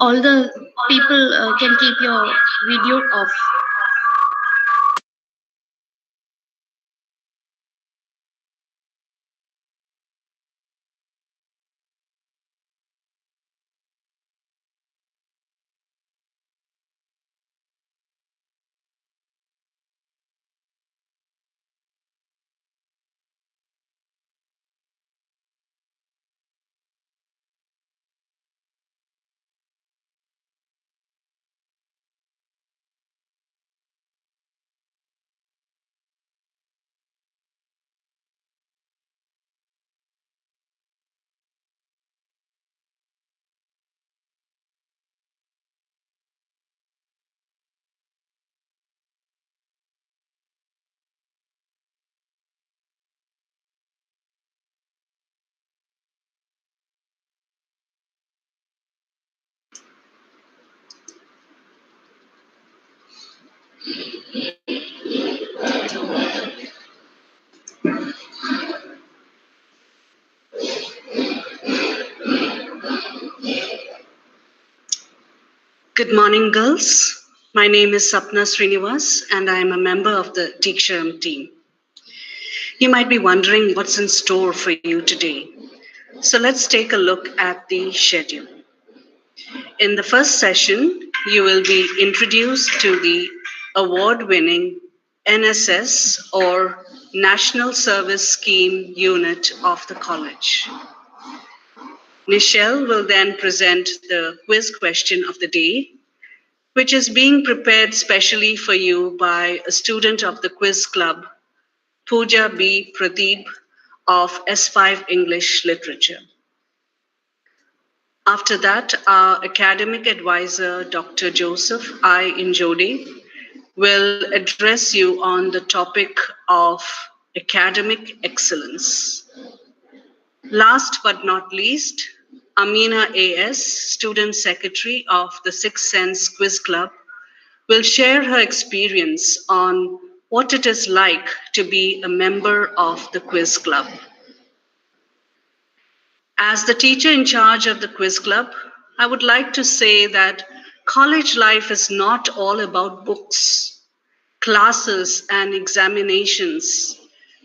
All the people can keep your video off. Good morning, girls. My name is Sapna Srinivas, and I am a member of the Diksharam team. You might be wondering what's in store for you today. So let's take a look at the schedule. In the first session, you will be introduced to the award winning NSS or National Service Scheme unit of the college. Nichelle will then present the quiz question of the day, which is being prepared specially for you by a student of the quiz club, Pooja B. Pradeep of S5 English Literature. After that, our academic advisor, Dr. Joseph I. Injodi, will address you on the topic of academic excellence. Last but not least, Amina A.S., Student Secretary of the Sixth Sense Quiz Club, will share her experience on what it is like to be a member of the quiz club. As the teacher in charge of the quiz club, I would like to say that college life is not all about books, classes, and examinations.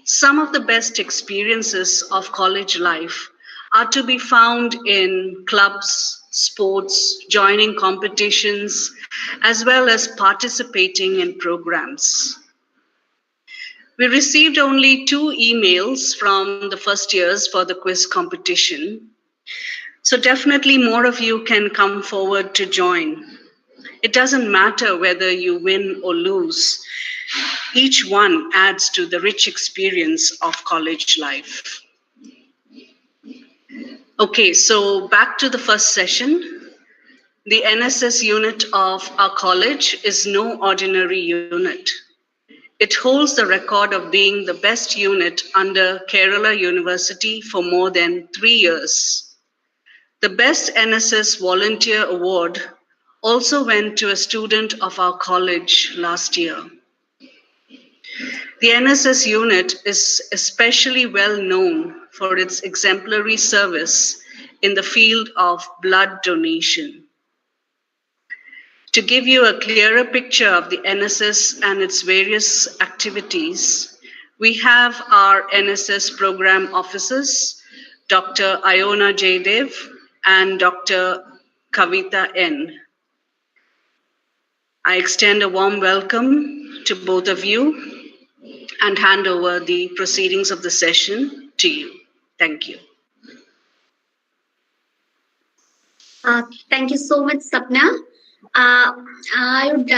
Some of the best experiences of college life are to be found in clubs, sports, joining competitions, as well as participating in programs. We received only 2 emails from the first years for the quiz competition. So definitely more of you can come forward to join. It doesn't matter whether you win or lose. Each one adds to the rich experience of college life. Okay, so back to the first session. The NSS unit of our college is no ordinary unit. It holds the record of being the best unit under Kerala University for more than 3 years. The Best NSS Volunteer Award also went to a student of our college last year. The NSS unit is especially well known for its exemplary service in the field of blood donation. To give you a clearer picture of the NSS and its various activities, we have our NSS program officers, Dr. Iona Jaydev and Dr. Kavita N. I extend a warm welcome to both of you and hand over the proceedings of the session to you. Thank you. Thank you so much, Sapna. I would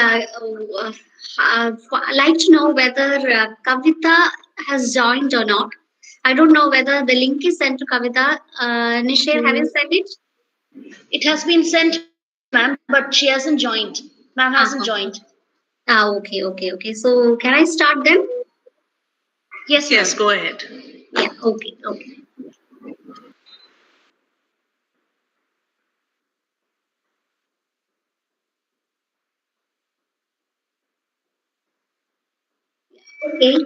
like to know whether Kavita has joined or not. I don't know whether the link is sent to Kavita. Nishir, have you sent it? It has been sent, ma'am, but she hasn't joined. Ma'am hasn't joined. Okay. So can I start then? Yes, ma'am. Yes, go ahead. Yeah, okay. Okay,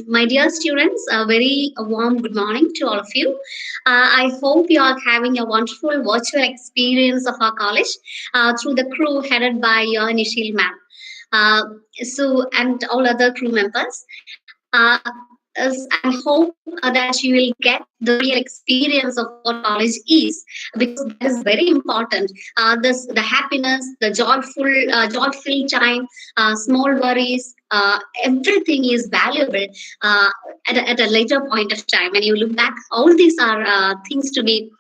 my dear students, a very warm good morning to all of you. I hope you are having a wonderful virtual experience of our college through the crew headed by your Nishil ma'am. And all other crew members. And hope that you will get the real experience of what college is, because that is very important. The happiness, the joyful time, small worries, everything is valuable at a later point of time. When you look back, all these are things to be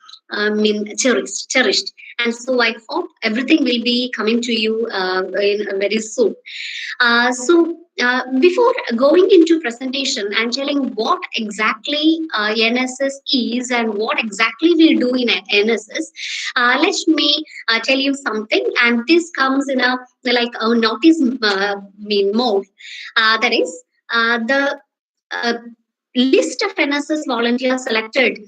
cherished. And so I hope everything will be coming to you in very soon. Before going into presentation and telling what exactly NSS is and what exactly we do in NSS, let me tell you something. And this comes in a like a notice mode. That is the uh, list of NSS volunteers selected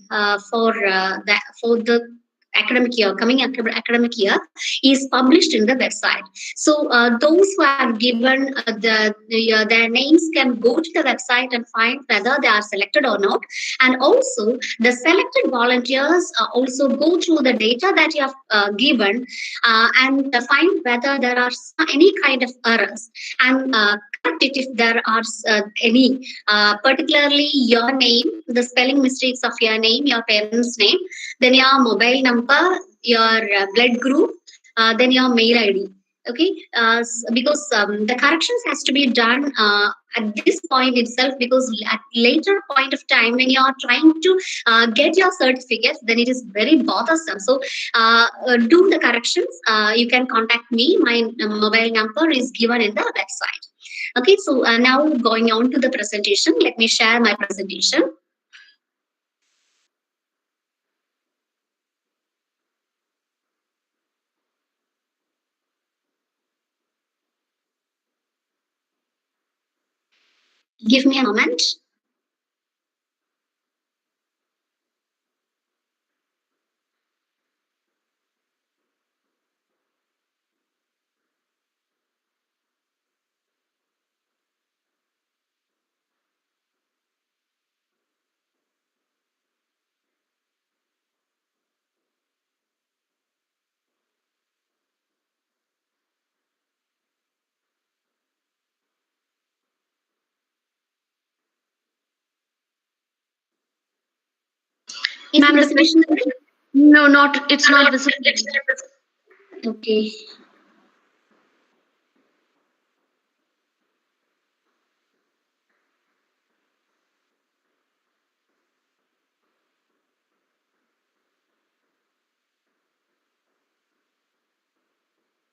for the academic year is published in the website. So those who are given their names can go to the website and find whether they are selected or not. And also the selected volunteers also go through the data that you have given and find whether there are any kind of errors, and correct it if there are any, particularly your name, the spelling mistakes of your name, your parents' name, then your mobile number, your blood group, then your mail ID. Okay, because the corrections has to be done at this point itself, because at later point of time when you are trying to get your certificate, then it is very bothersome. So do the corrections. You can contact me. My mobile number is given in the website. Okay, so now going on to the presentation, let me share my presentation. Give me a moment. Is the Ma'am, presentation? no, not it's not visible. Okay.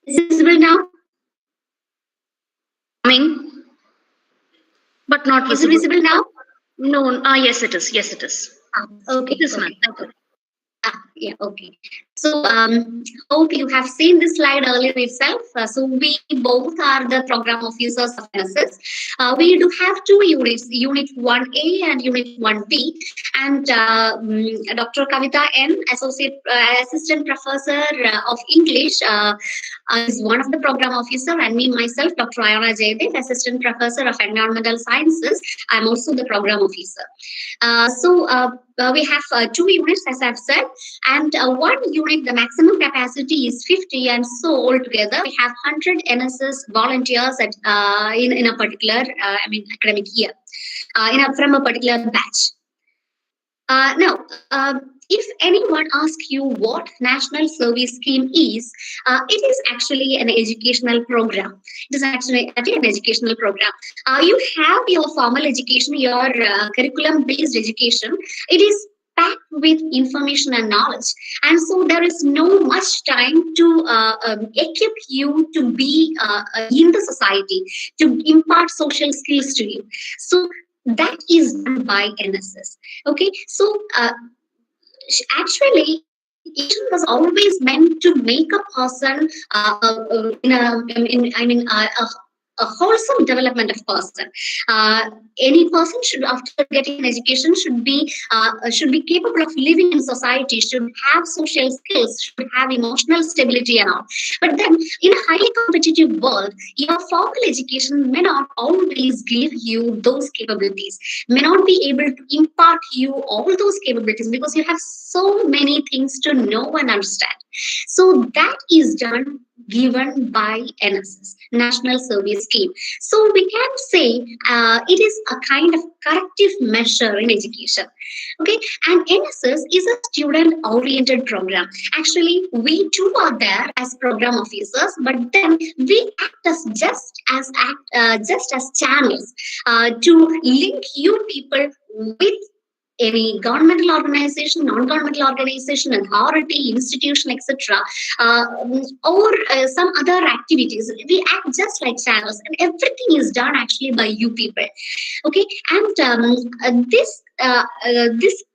Is it visible now? Coming, but not Is it visible. visible now? No, yes, it is. Yes, it is. It Okay, is, ma'am. okay. Thank you. Yeah, okay. So, hope you have seen this slide earlier itself. So, we both are the program officers of NSS. We do have two units, Unit 1A and Unit 1B. And Dr. Kavita N, Assistant Professor of English, is one of the program officer, and me myself, Dr. Ayana Jaydev, Assistant Professor of Environmental Sciences. I'm also the program officer. We have two units, as I've said, and one unit, the maximum capacity is 50, and so altogether we have 100 NSS volunteers in a particular, academic year, from a particular batch. Now, if anyone asks you what National Service Scheme is, it is actually an educational program. It is actually an educational program. You have your formal education, your curriculum-based education. It is packed with information and knowledge, and so there is no much time to equip you to be in the society, to impart social skills to you. So that is done by NSS. Okay, so actually education was always meant to make a person in a in I mean a wholesome development of person. Uh, any person should, after getting an education, should be capable of living in society, should have social skills, should have emotional stability and all. But then, in a highly competitive world, your formal education may not always give you those capabilities, may not be able to impart you all those capabilities because you have so many things to know and understand. So that is done given by NSS, National Service Scheme. So we can say it is a kind of corrective measure in education. Okay, and NSS is a student-oriented program. Actually, we too are there as program officers, but then we act as just as channels to link you people with any governmental organization, non-governmental organization, authority, institution, etc., or some other activities. We act just like channels, and everything is done actually by you people. Okay, and this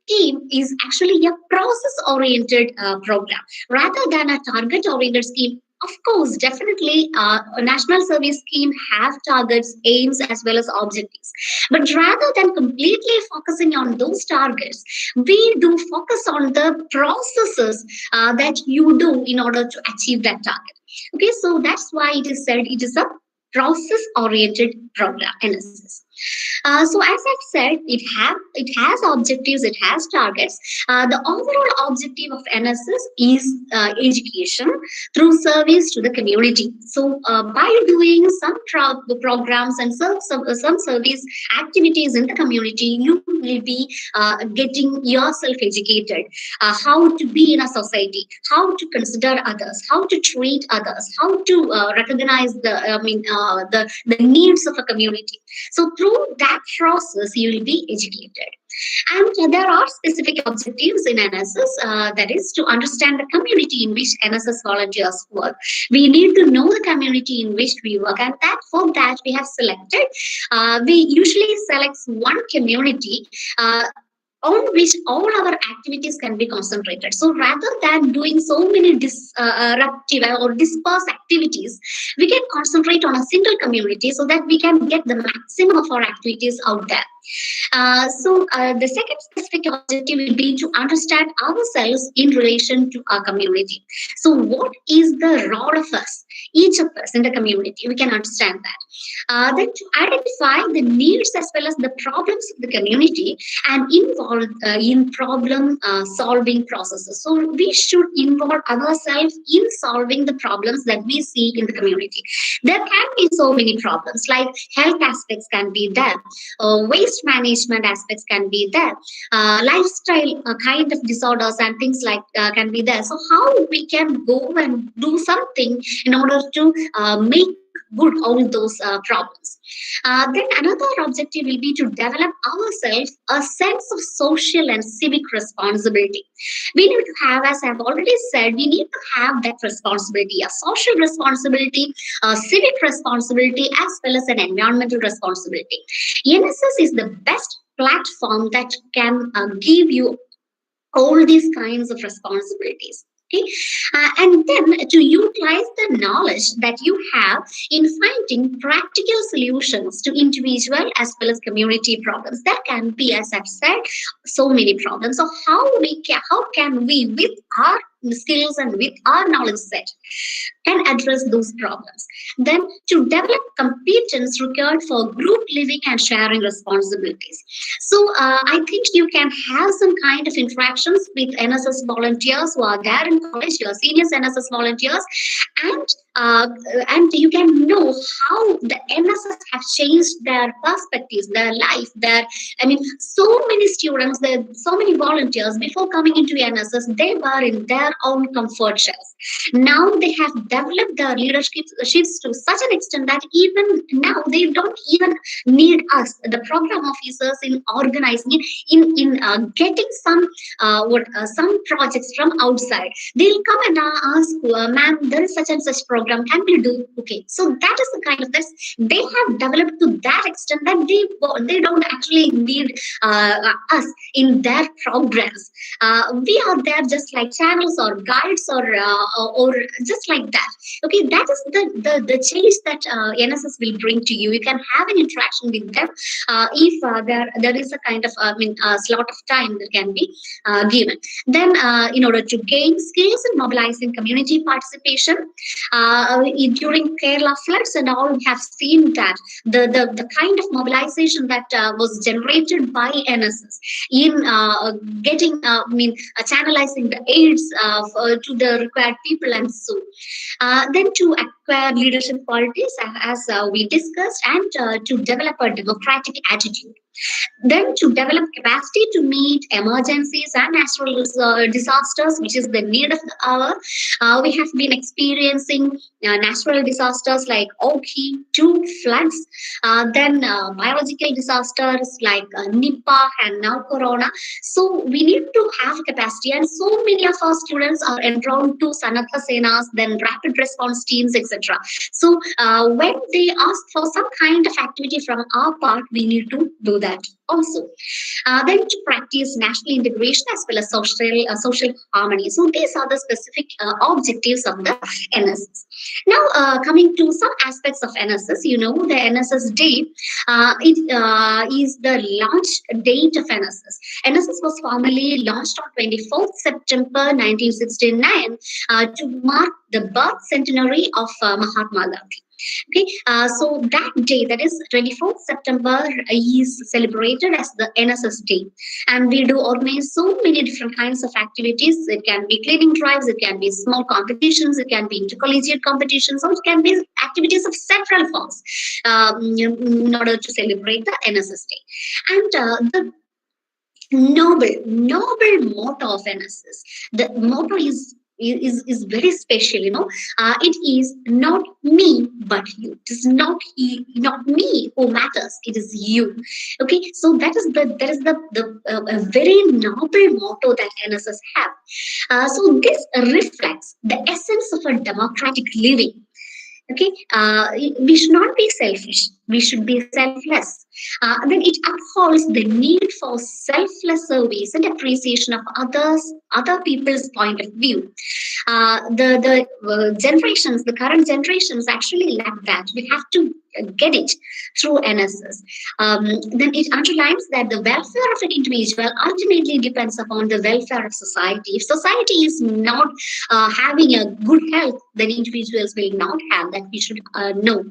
scheme is actually a process-oriented program rather than a target-oriented scheme. Of course, definitely, a national service scheme have targets, aims, as well as objectives. But rather than completely focusing on those targets, we do focus on the processes that you do in order to achieve that target. Okay, so that's why it is said it is a process-oriented program, NSS. So as I've said, it has objectives, it has targets. The overall objective of NSS is education through service to the community. So by doing some programs and some service activities in the community, you will be getting yourself educated. How to be in a society, how to consider others, how to treat others, how to recognize the needs of a community. So through that process, you will be educated. And there are specific objectives in NSS, that is to understand the community in which NSS volunteers work. We need to know the community in which we work, and that for that we have selected. We usually select one community. On which all our activities can be concentrated. So rather than doing so many disruptive or dispersed activities, we can concentrate on a single community so that we can get the maximum of our activities out there. The second specific objective will be to understand ourselves in relation to our community. So what is the role of us, each of us in the community? We can understand that. Then to identify the needs as well as the problems of the community and involve in problem solving processes. So we should involve ourselves in solving the problems that we see in the community. There can be so many problems like health aspects can be there, waste management aspects can be there, lifestyle kind of disorders and things like can be there. So how we can go and do something in order to make good all those problems. Then another objective will be to develop ourselves a sense of social and civic responsibility. We need to have, as I've already said, we need to have that responsibility, a social responsibility, a civic responsibility, as well as an environmental responsibility. NSS is the best platform that can give you all these kinds of responsibilities. Okay? And then to utilize the knowledge that you have in finding practical solutions to individual as well as community problems. There can be, as I've said, so many problems. So how can we, with our skills and with our knowledge set, can address those problems? Then to develop competence required for group living and sharing responsibilities. So I think you can have some kind of interactions with NSS volunteers who are there in college, your seniors NSS volunteers, and you can know how the NSS have changed their perspectives, their life, so many students, so many volunteers before coming into NSS, they were in their own comfort shells. Now they have developed their leaderships to such an extent that even now they don't even need us, the program officers, in organizing it, in getting some projects from outside. They'll come and ask, ma'am, there is such and such program. program can we do? Okay, so that is the kind of this they have developed to that extent that they don't actually need us in their progress. We are there just like channels or guides or just like that. Okay, that is the change that NSS will bring to you. You can have an interaction with them if there is a kind of slot of time that can be given. Then, in order to gain skills in mobilizing community participation during Kerala floods and all, we have seen that the kind of mobilization that was generated by NSS in getting, channelizing the aids to the required people and so. Then to acquire leadership qualities, as we discussed, and to develop a democratic attitude. Then to develop capacity to meet emergencies and natural disasters, which is the need of the hour. We have been experiencing natural disasters like Oki, two floods, then biological disasters like Nipah and now Corona. So we need to have capacity, and so many of our students are enrolled to Sanatha Senas, then rapid response teams, etc. So when they ask for some kind of activity from our part, we need to do that also. Then to practice national integration as well as social harmony. So these are the specific objectives of the NSS. Now, coming to some aspects of NSS, the NSS Day, it is the launch date of NSS. NSS was formally launched on 24th September 1969 to mark the birth centenary of Mahatma Gandhi. Okay, so that day, that is 24th September, is celebrated as the NSS Day, and we do organize so many different kinds of activities. It can be cleaning drives, it can be small competitions, it can be intercollegiate competitions, or it can be activities of several forms in order to celebrate the NSS Day. And the noble motto of NSS. The motto is very special. It is not me but you. It is not me who matters. It is you. Okay, so that is the a very noble motto that NSS have. So this reflects the essence of a democratic living. Okay, we should not be selfish. We should be selfless. Then it upholds the need for selfless service and appreciation of other people's point of view. The generations, the current generations, actually lack that. We have to get it through NSS. Then it underlines that the welfare of an individual ultimately depends upon the welfare of society. If society is not having a good health, then individuals will not have that. We should know.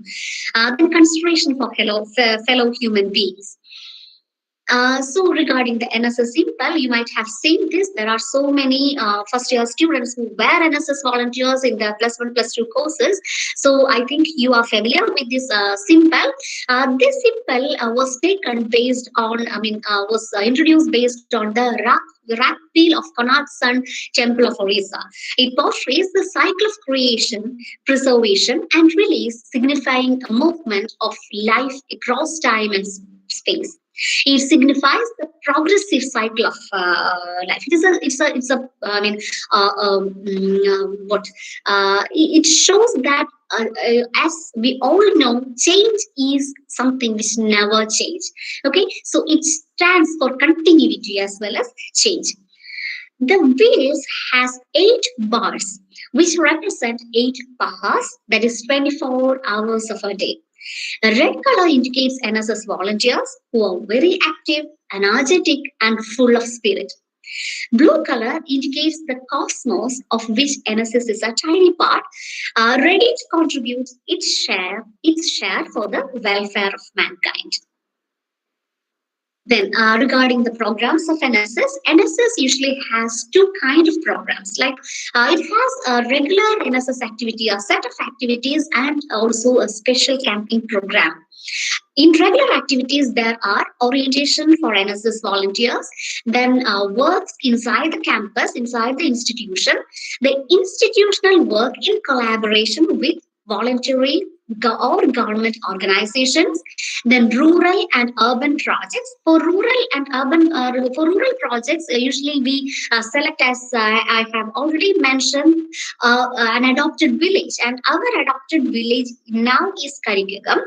Then consideration for fellow human beings. So regarding the NSS Simple, you might have seen this. There are so many first year students who were NSS volunteers in the plus 1, plus 2 courses. So I think you are familiar with this Simple. This Simple was taken based on, was introduced based on the Rak Peel of Connaught Sun Temple of Orissa. It portrays the cycle of creation, preservation, and release, signifying a movement of life across time and space. It signifies the progressive cycle of life. It shows that as we all know, change is something which never change. Okay, so it stands for continuity as well as change. The wheels has 8 bars, which represent 8 pahas, that is 24 hours of a day. The red color indicates NSS volunteers who are very active, energetic, and full of spirit. Blue color indicates the cosmos of which NSS is a tiny part, ready to contribute its share for the welfare of mankind. Then, regarding the programs of NSS usually has 2 kind of programs. Like it has a regular NSS activity, a set of activities, and also a special camping program. In regular activities, there are orientation for NSS volunteers, then works inside the campus, inside the institution, the institutional work in collaboration with voluntary or government organizations, then rural and urban projects. For rural and urban for rural projects, usually we select, as I have already mentioned, an adopted village, and our adopted village now is Karikagam,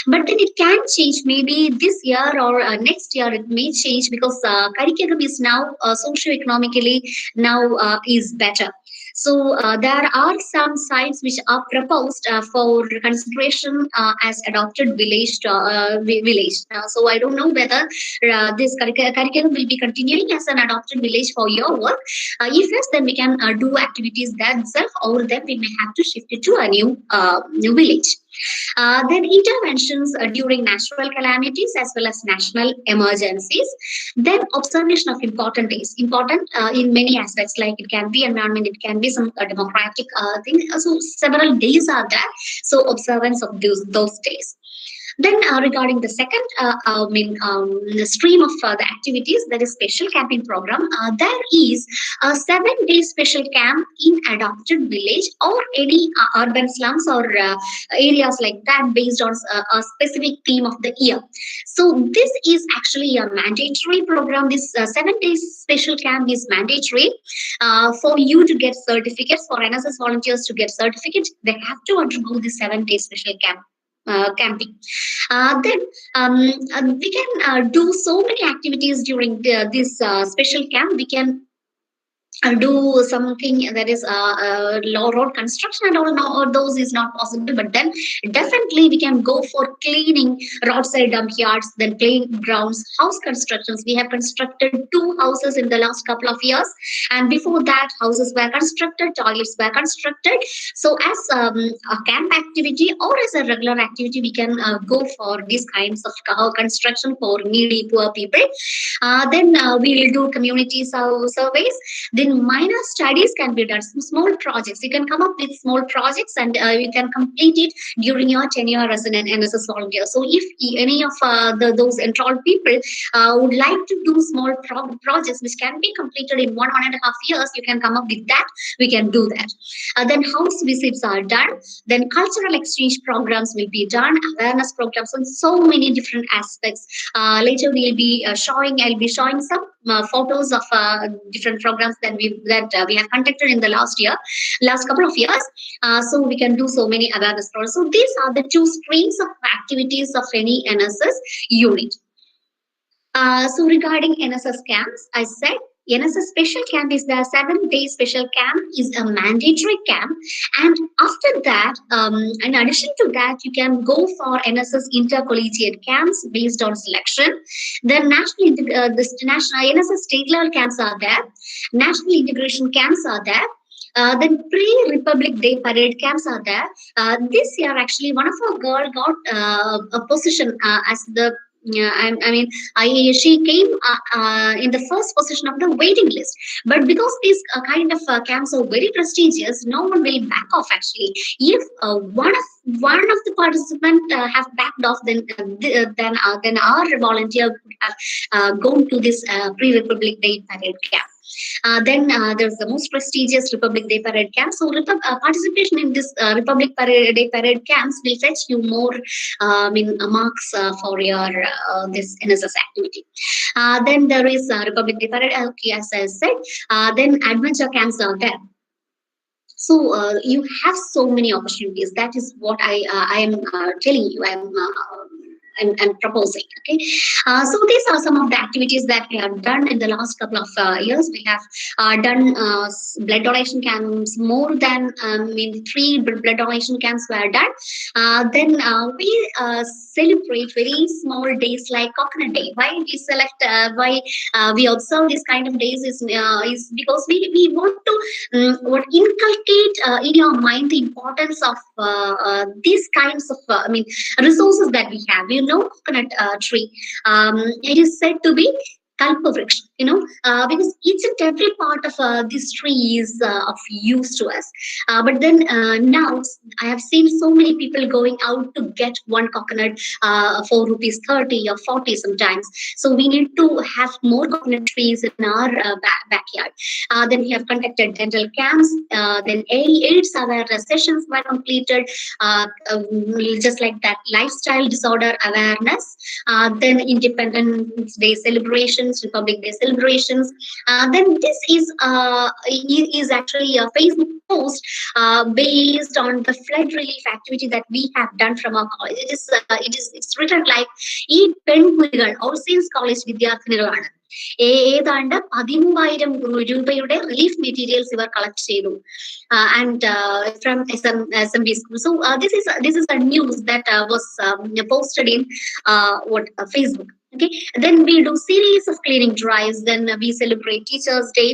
but then it can change. Maybe this year or next year it may change, because Karikagam is now socio-economically now is better. So there are some sites which are proposed for consideration as adopted village. So I don't know whether this curriculum will be continuing as an adopted village for your work. If yes, then we can do activities there itself, or then we may have to shift it to a new village. Then interventions during natural calamities as well as national emergencies. Then observation of important days, important in many aspects, like it can be environment, it can be some democratic thing. So several days are there. So observance of those days. Then, regarding the second, the stream of the activities, that is special camping program. There is a 7 day special camp in adopted village or any urban slums or areas like that, based on a specific theme of the year. So this is actually a mandatory program. This 7 days special camp is mandatory for you to get certificates. For NSS volunteers to get certificates, they have to undergo the 7 day special camp. Camping. Then we can do so many activities during this special camp. We can do something that is low road construction and all. No, those is not possible, but then definitely we can go for cleaning roadside dump yards, then playgrounds, house constructions. We have constructed 2 houses in the last couple of years, and before that houses were constructed, toilets were constructed. So as a camp activity or as a regular activity, we can go for these kinds of construction for needy poor people. Then we will do community surveys. Then minor studies can be done, some small projects. You can come up with small projects, and you can complete it during your tenure as an NSS volunteer. So if any of those enrolled people would like to do small projects which can be completed in 1.5 years, you can come up with that. We can do that. Then house visits are done. Then cultural exchange programs will be done, awareness programs on so many different aspects. Later we'll be I'll be showing some photos of different programs that we have conducted in the last couple of years. So we can do so many awareness programs. So these are the two streams of activities of any NSS unit. So regarding NSS camps, I said NSS special camp is the 7 day special camp is a mandatory camp, and after that, in addition to that, you can go for NSS intercollegiate camps based on selection. Then national NSS state level camps are there, national integration camps are there. Then pre-Republic Day parade camps are there. This year, actually, one of our girl got a position as the she came in the first position of the waiting list. But because these kind of camps are very prestigious, no one will back off. Actually, if one of the participants have backed off, then our volunteer would have gone to this pre-Republic Day parade camp. Then there's the most prestigious Republic Day Parade camp. So participation in this Republic Day Parade camps will fetch you more marks for your this NSS activity. Then there is Republic Day Parade, okay, as I said. Then adventure camps are there. So you have so many opportunities. That is what I am telling you. I'm proposing. Okay, so these are some of the activities that we have done in the last couple of years. We have done blood donation camps. More than 3 blood donation camps were done. Then we celebrate very small days like Coconut Day. Why we select? Why we observe this kind of days is because we want to inculcate in your mind the importance of these kinds of resources that we have. You know, coconut tree. It is said to be kalpavriksha. because each and every part of this tree is of use to us. But then now I have seen so many people going out to get one coconut for rupees 30 or 40 sometimes. So we need to have more coconut trees in our backyard. Then we have conducted dental camps. Then AIDS awareness sessions were completed, just like that, lifestyle disorder awareness. Then Independence Day celebrations, Republic Day celebrations. Then this is actually a Facebook post based on the flood relief activity that we have done from our college. It's written like ഈ പെൺകുട്ടികൾ all saints college വിദ്യാർത്ഥിനികളാണ്. ഏതാണ്ട് 13,000 രൂപയുടെ relief materials ഇവർ collect ചെയ്തു, and from SMB school. So this is a news that was posted in Facebook. Okay, then we do series of cleaning drives. Then we celebrate Teachers Day.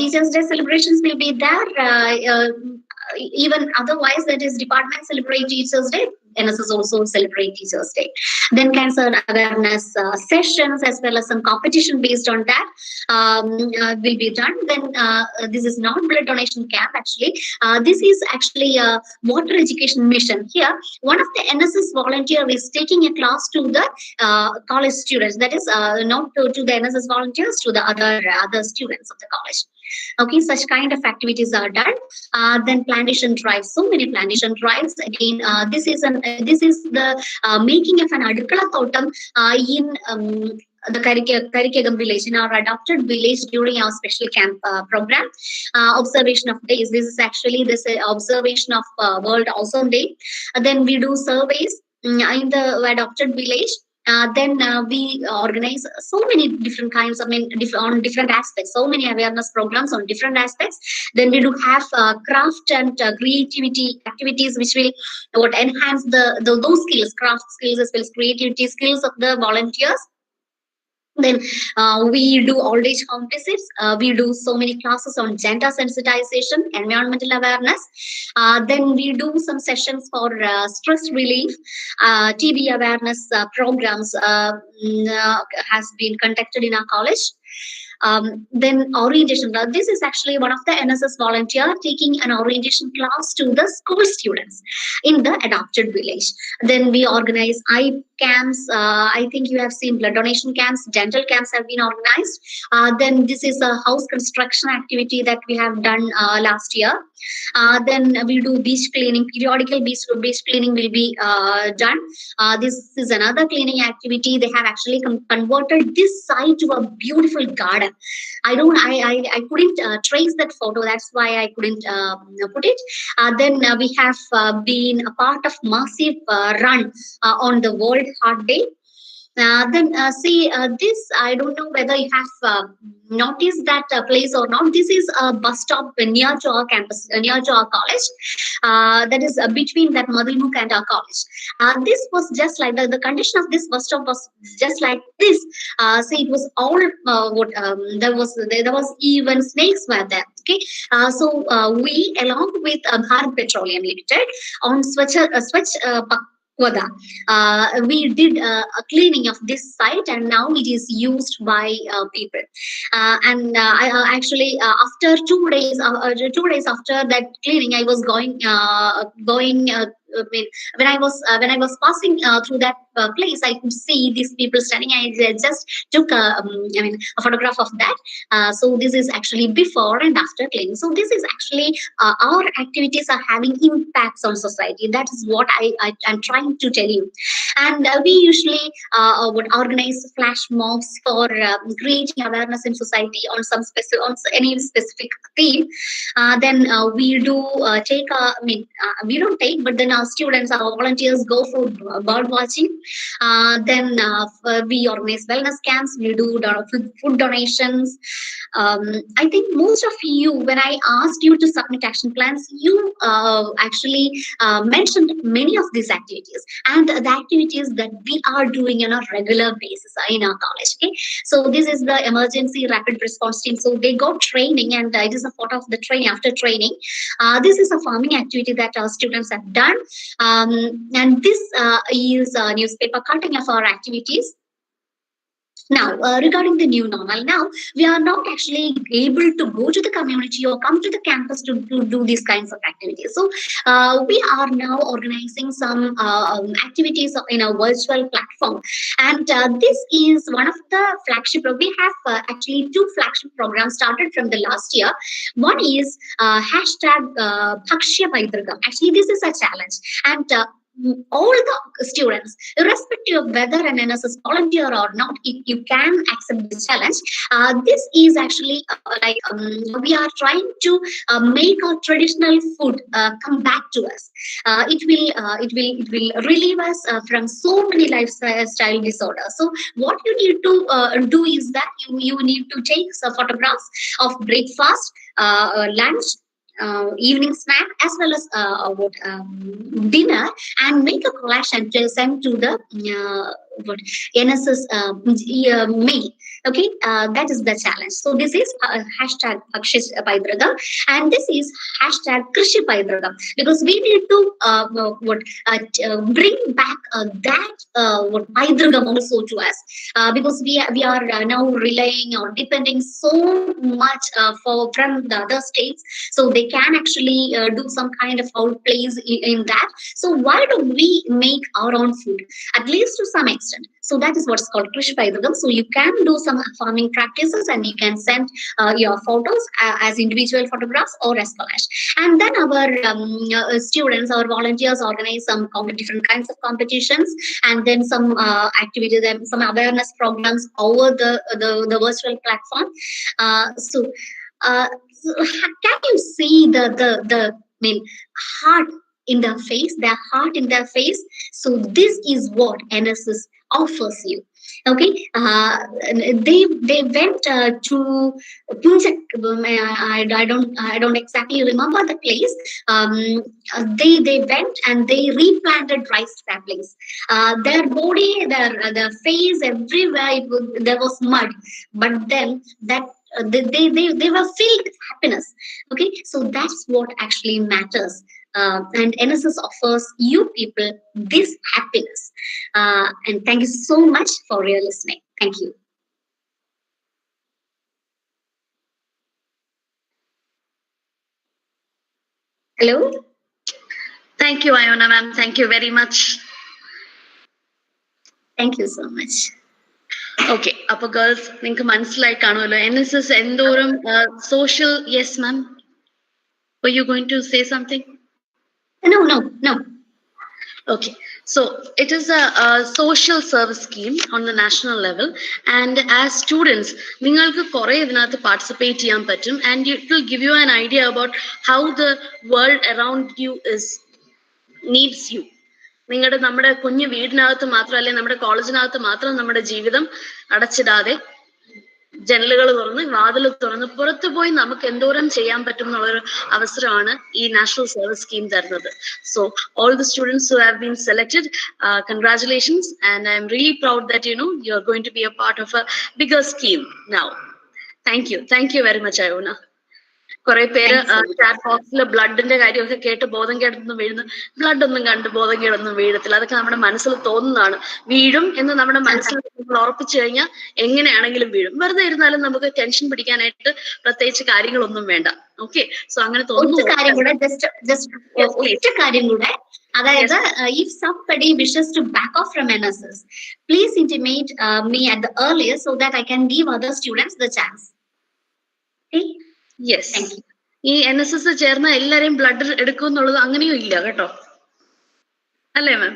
Teachers Day celebrations will be there. Even otherwise, that is, department celebrate Teachers Day. NSS also celebrate Teachers Day. Then cancer awareness sessions, as well as some competition based on that, will be done. Then this is not blood donation camp actually. This is actually a water education mission. Here, one of the NSS volunteer is taking a class to the college students. That is not to the NSS volunteers, to the other students of the college. Okay, such kind of activities are done. Then plantation drives, so many plantation drives. Again, this is the making of an adukala thotam in the Karikegam village, in our adopted village, during our special camp program. Observation of days. This is actually this observation of World Ozone Day. Then we do surveys in the adopted village. Then we organize so many different kinds, on different aspects, so many awareness programs on different aspects. Then we do have craft and creativity activities, which will enhance those skills, craft skills as well as creativity skills of the volunteers. Then we do old age home visits. We do so many classes on gender sensitization, environmental awareness. Then we do some sessions for stress relief. TB awareness programs has been conducted in our college. Then orientation. This is actually one of the NSS volunteer taking an orientation class to the school students in the adopted village. Then we organize eye camps. I think you have seen blood donation camps, dental camps have been organized. Then this is a house construction activity that we have done last year. Then we do beach cleaning. Periodical beach cleaning will be done. This is another cleaning activity. They have actually converted this site to a beautiful garden. I couldn't trace that photo. That's why I couldn't put it. Then we have been a part of massive run on the World Heart Day. Then see this, I don't know whether you have noticed that place or not. This is a bus stop near to our campus, near to our college. That is between that Madhimuk and our college. This was just like the condition of this bus stop was just like this. See, it was all there was even snakes were there. Okay, so we, along with Bharat Petroleum Limited, on Swachh we did a cleaning of this site, and now it is used by people. And I actually, after 2 days, 2 days after that cleaning, I was going. When I was passing through that place, I could see these people standing. I just took a photograph of that. So this is actually before and after cleaning. So this is actually our activities are having impacts on society. That is what I'm trying to tell you. And we usually would organize flash mobs for creating awareness in society on any specific theme. Then we do take we don't take, but then our students, our volunteers go for bird watching. Then we organize wellness camps. We do food donations. I think most of you, when I asked you to submit action plans, you actually mentioned many of these activities and the activities that we are doing on a regular basis in our college. Okay, so this is the emergency rapid response team. So they got training, and it is a photo of the training after training. This is a farming activity that our students have done, and this is a newspaper cutting of our activities. Now, regarding the new normal, now we are not actually able to go to the community or come to the campus to do these kinds of activities. So, we are now organizing some activities in a virtual platform, and this is one of the flagship. We have actually two flagship programs started from the last year. One is hashtag Bhakshya Paitragam. Actually, this is a challenge, and all the students, irrespective of whether an NSS volunteer or not, if you can accept this challenge, this is actually we are trying to make our traditional food come back to us. It will relieve us from so many lifestyle disorders. So what you need to do is that you need to take some photographs of breakfast, lunch, evening snack, as well as dinner, and make a collage and just send to the what NSS mail. Okay, that is the challenge. So this is hashtag Akshish Paidragam, and this is hashtag Krishi Paidragam, because we need to bring back that what Paidragam also to us, because we are now relying or depending so much for from the other states, so they can actually do some kind of foul plays in that. So why don't we make our own food, at least to some extent? So that is what's called Krishi Paidagam. So you can do some farming practices, and you can send your photos as individual photographs or as collage. And then our students, our volunteers organize some different kinds of competitions, and then some activities, and some awareness programs over the virtual platform. So can you see the I mean, heart in their face, their heart in their face? So this is what NSS offers you. Okay, they went to Punjak. I don't exactly remember the place. They went and they replanted rice saplings. Their body, their face, everywhere there was mud, but then that they were filled with happiness. Okay, so that's what actually matters. And NSS offers you people this happiness. And thank you so much for your listening. Thank you. Hello. Thank you, Iona ma'am. Thank you very much. Thank you so much. Okay, അപ്പൊ girls നിങ്ങൾക്ക് മനസ്സിലായി കാണുമല്ലോ NSS എന്തോരം social. Yes ma'am, you going to say something? No. Okay, so it is a social service scheme on the national level, and as students നിങ്ങൾക്ക് കുറെ ഇതിനകത്ത് participate ചെയ്യാൻ പറ്റും, and it will give you an idea about how the world around you needs you. നിങ്ങളുടെ നമ്മുടെ കുഞ്ഞു വീടിനകത്ത് മാത്രം, അല്ലെങ്കിൽ നമ്മുടെ കോളേജിനകത്ത് മാത്രം നമ്മുടെ ജീവിതം അടച്ചിടാതെ ജനലുകൾ തുറന്ന് വാതിൽ തുറന്ന് പുറത്തു പോയി നമുക്ക് എന്തോരം ചെയ്യാൻ പറ്റും എന്നുള്ളൊരു അവസരമാണ് ഈ നാഷണൽ സർവീസ് സ്കീം തരുന്നത്. So all the students who have been selected, congratulations, and I am really proud that you are going to be a part of a bigger scheme now. Thank you very much Ayona. കുറെ പേര് chat ബോക്സിൽ ബ്ലഡിന്റെ കാര്യമൊക്കെ കേട്ട് ബോധം കേടൊന്നും വീഴുന്നു. Blood ഒന്നും കണ്ട് ബോധം കേടൊന്നും വീഴത്തില്ല. അതൊക്കെ നമ്മുടെ മനസ്സിൽ തോന്നുന്നതാണ്. വീഴും എന്ന് നമ്മുടെ മനസ്സിൽ നമ്മൾ ഉറപ്പിച്ചു കഴിഞ്ഞാൽ എങ്ങനെയാണെങ്കിലും വീഴും. വെറുതെ ഇരുന്നാലും നമുക്ക് ടെൻഷൻ പിടിക്കാനായിട്ട് പ്രത്യേകിച്ച് കാര്യങ്ങളൊന്നും വേണ്ട. ഓക്കെ, സോ അങ്ങനെ തോന്നുന്നു. അതായത്, if somebody wishes to back off from NSS, please intimate me at the earliest so that I can give other students the chance. Okay? Yes, ഈ NSS ചേർന്ന എല്ലാരെയും ബ്ലഡ് എടുക്കും എന്നുള്ളത് അങ്ങനെയും ഇല്ല കേട്ടോ, അല്ലേ മാം?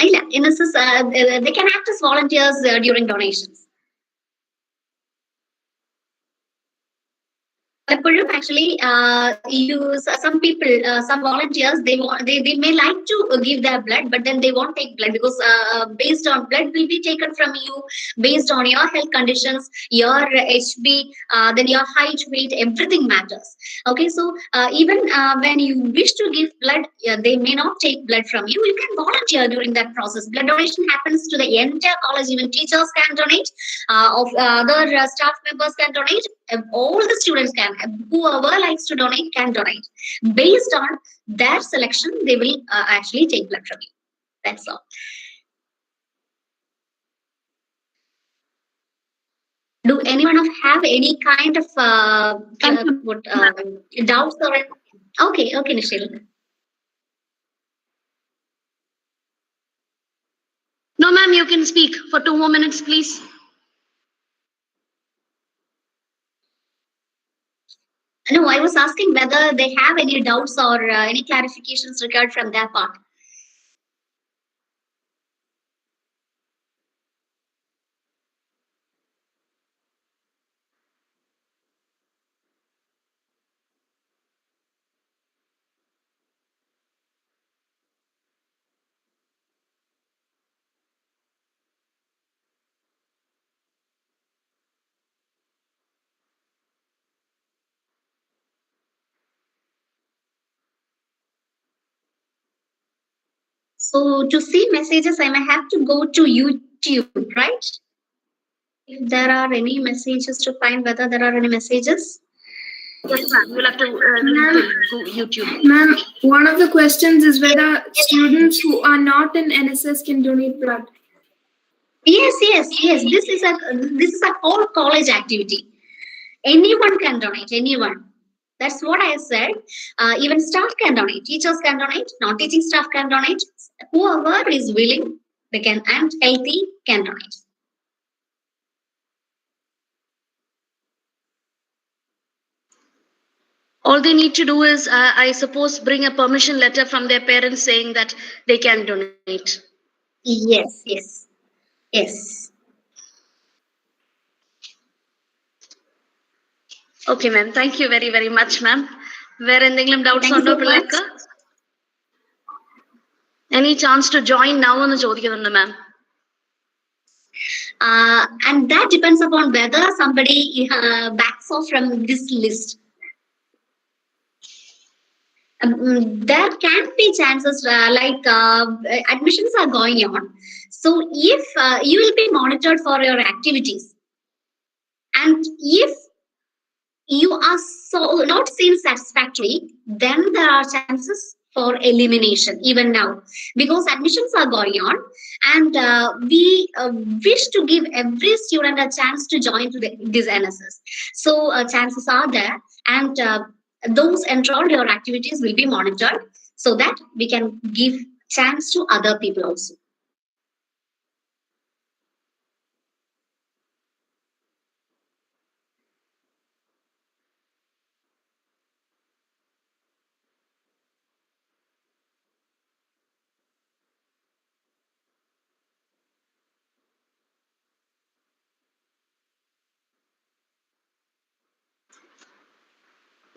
ഇല്ല. NSS, they can act as volunteers during donations. Actually, some people, some volunteers, they may like to give their blood, but then they won't take blood because based on blood will be taken from you based on your health conditions, your HB, then your height, weight, everything matters. Okay, so even when you wish to give blood, they may not take blood from you. You can volunteer during that process. Blood donation happens to the entire college. Even teachers can donate, other staff members can donate, all the students can. Whoever likes to donate can donate. Based on their selection, they will actually take blood from you. That's all. anyone of have any kind of what doubts or okay, okay, Nikhil. No, ma'am, you can speak for 2 more minutes, please. No, I was asking whether they have any doubts or any clarifications required from their part. So to see messages, I may have to go to YouTube, right? If there are any messages to find whether there are any messages. Yes, ma'am. You'll have to need Ma'am, to go YouTube. ma'am, one of the questions is whether students who are not in NSS can donate blood. Yes, yes, yes. This is a whole college activity. Anyone can donate. Anyone. That's what I said. Even staff can donate. Teachers can donate. Non-teaching staff can donate. Whoever is willing, they can and healthy can donate. All they need to do is, I suppose, bring a permission letter from their parents saying that they can donate. Yes, yes, yes. Okay, ma'am. Thank you very, very much, ma'am. വേറെ എന്തെങ്കിലും doubts Thank you ഉണ്ടോ so much. പിള്ളേർക്ക്? Any chance to join now എന്ന് ചോദിക്കുന്നുണ്ട് മാം. And that depends upon whether somebody backs off from this list. There can be chances admissions are going on. So if you will be monitored for your activities, and if you are so not seen satisfactory, then there are chances for elimination even now, because admissions are going on, and we wish to give every student a chance to join to this NSS. So chances are there, and those enrolled your activities will be monitored so that we can give chance to other people also.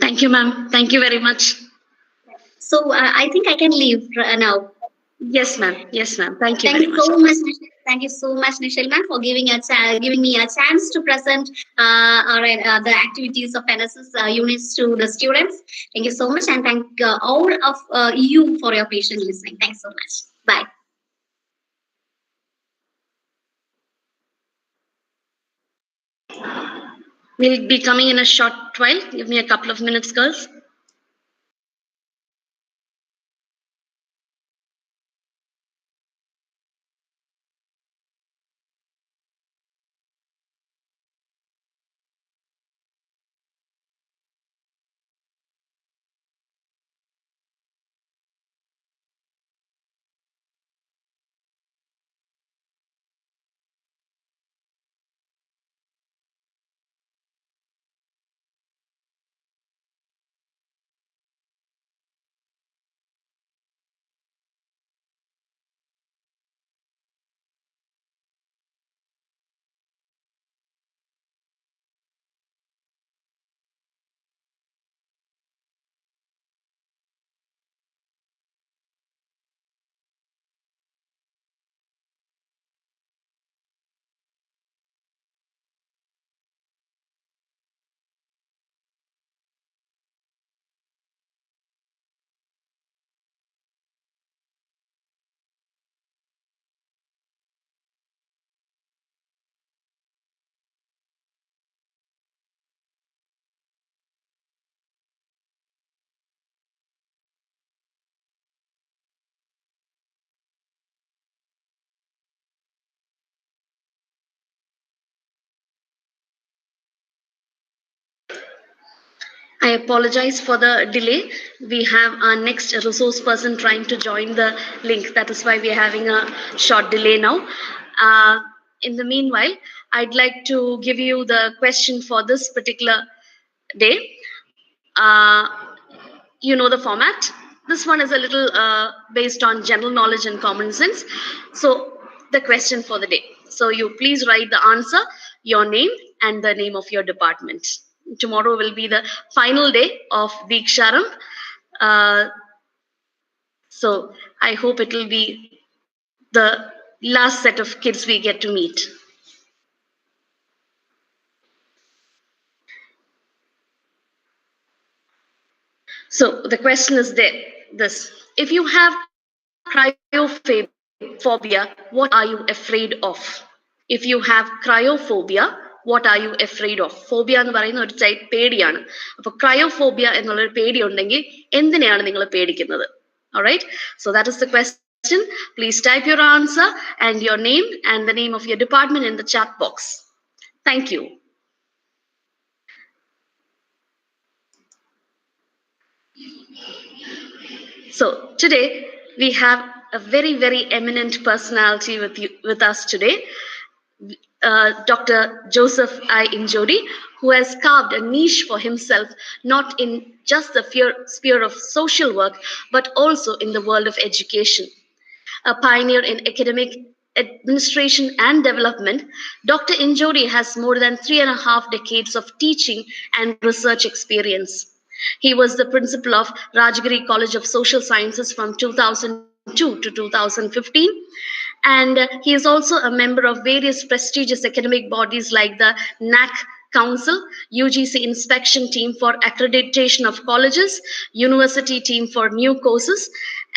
Thank you, ma'am. Thank you very much. So I think I can leave now. Yes, ma'am. Yes, ma'am. Thank you Thank very you much. so much. Thank you so much, Nishil ma'am, for giving me a chance to present the activities of NSS units to the students. Thank you so much, and thank all of you for your patient listening. Thanks so much. Bye. We'll be coming in a short while. Give me a couple of minutes, girls. I apologize for the delay. We have our next resource person trying to join the link. That is why we are having a short delay now. Uh, in the meanwhile, I'd like to give you the question for this particular day. Uh, you know the format. This one is a little based on general knowledge and common sense. So, the question for the day. So, you please write the answer, your name, and the name of your department. Tomorrow will be the final day of Diksharam. Uh, so, I hope it will be the last set of kids we get to meet. So the question is this: if you have cryophobia, what are you afraid of? If you have cryophobia, what are you afraid of? Phobia എന്ന് പറയുന്ന ഒരു പേടിയാണ്. അപ്പൊ ക്രയോഫോബിയ എന്നുള്ളൊരു പേടി ഉണ്ടെങ്കിൽ എന്തിനെയാണ് നിങ്ങൾ പേടിക്കുന്നത്? Alright, so that is the question. Please type your answer and your name and the name of your department in the chat box. Thank you. So today we have a very, very eminent personality with us today, Dr. Joseph I. Injodi, who has carved a niche for himself, not in just the sphere of social work, but also in the world of education. A pioneer in academic administration and development, Dr. Injodi has more than 3.5 decades of teaching and research experience. He was the principal of Rajgiri College of Social Sciences from 2002 to 2015. And he is also a member of various prestigious academic bodies like the NAC Council, UGC Inspection Team for Accreditation of Colleges, University Team for New Courses,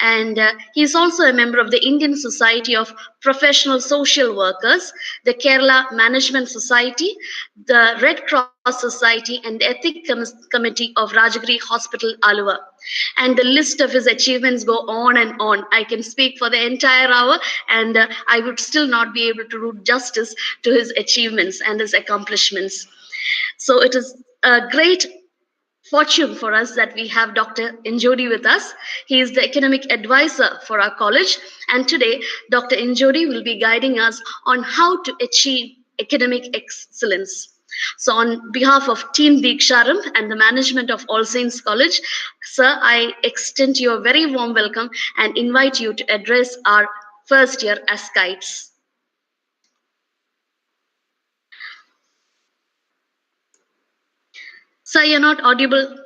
and he is also a member of the Indian Society of Professional Social Workers, the Kerala Management Society, the Red Cross Society, and the Ethics Committee of Rajagiri Hospital, Aluva. And the list of his achievements go on and on. I can speak for the entire hour, and I would still not be able to do justice to his achievements and his accomplishments. So it is a great fortune for us that we have Dr. Injodi with us. He is the academic advisor for our college, and today Dr. Injodi will be guiding us on how to achieve academic excellence. So, on behalf of Team Diksharam and the management of All Saints College, sir, I extend you a very warm welcome and invite you to address our first year as guides. Sir, you're not audible.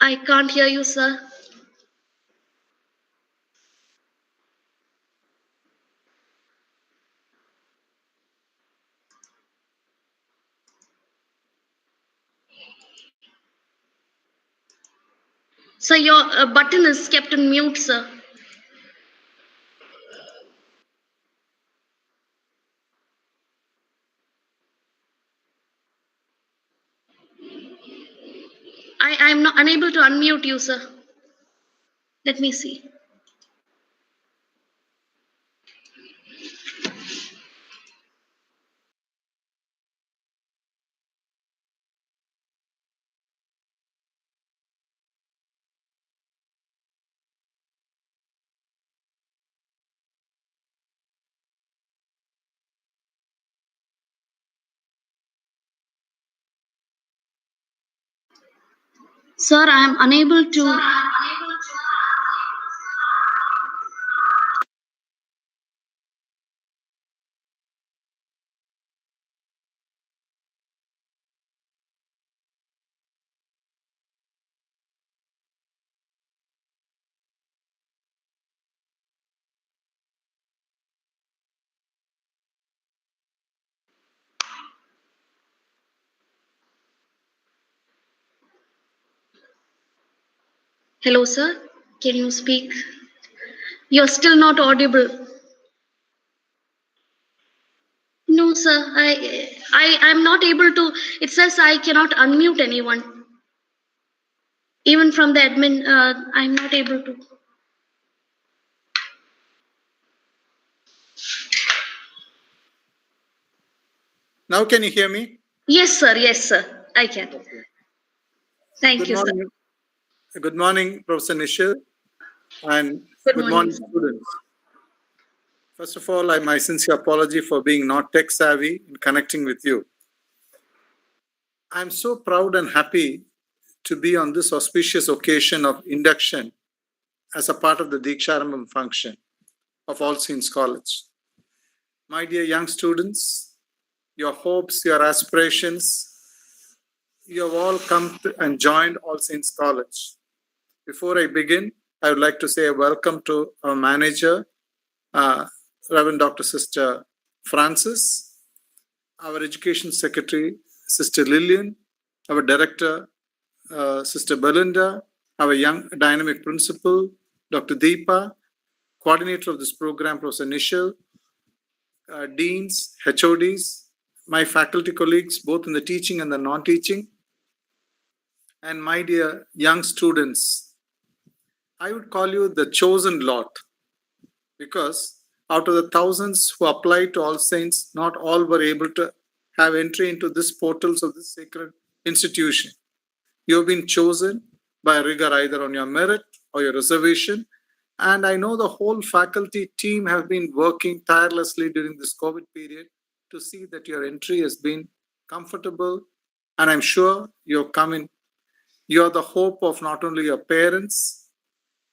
I can't hear you, sir. Sir, your button is kept on mute, sir. I'm not unable to unmute you, sir. Let me see. Sir, I am unable to. Hello, sir. Can you speak? You're still not audible. No, sir. I'm not able to. It says I cannot unmute anyone. Even from the admin, I'm not able to. Now can you hear me? Yes, sir. Yes, sir. I can. Okay. Thank Good you, sir. morning. Good morning, Professor Nishil, and Good good morning, morning, sir. students. First of all, my sincere apology for being not tech savvy in connecting with you. I'm so proud and happy to be on this auspicious occasion of induction as a part of the Diksharambam function of All Saints College. My dear young students, your hopes, your aspirations, you have all come and joined All Saints College. Before I begin, I would like to say a welcome to our manager, uh, Reverend Dr. Sister Francis, our education secretary, Sister Lillian, our director, Sister Belinda, our young dynamic principal, Dr. Deepa, coordinator of this program, Professor Nishal, deans, HODs, my faculty colleagues, both in the teaching and the non-teaching, and my dear young students. I would call you the chosen lot because out of the thousands who applied to All Saints, not all were able to have entry into this portals of this sacred institution. You have been chosen by rigor either on your merit or your reservation. And I know the whole faculty team have been working tirelessly during this COVID period to see that your entry has been comfortable. And I'm sure you're coming. You're the hope of not only your parents,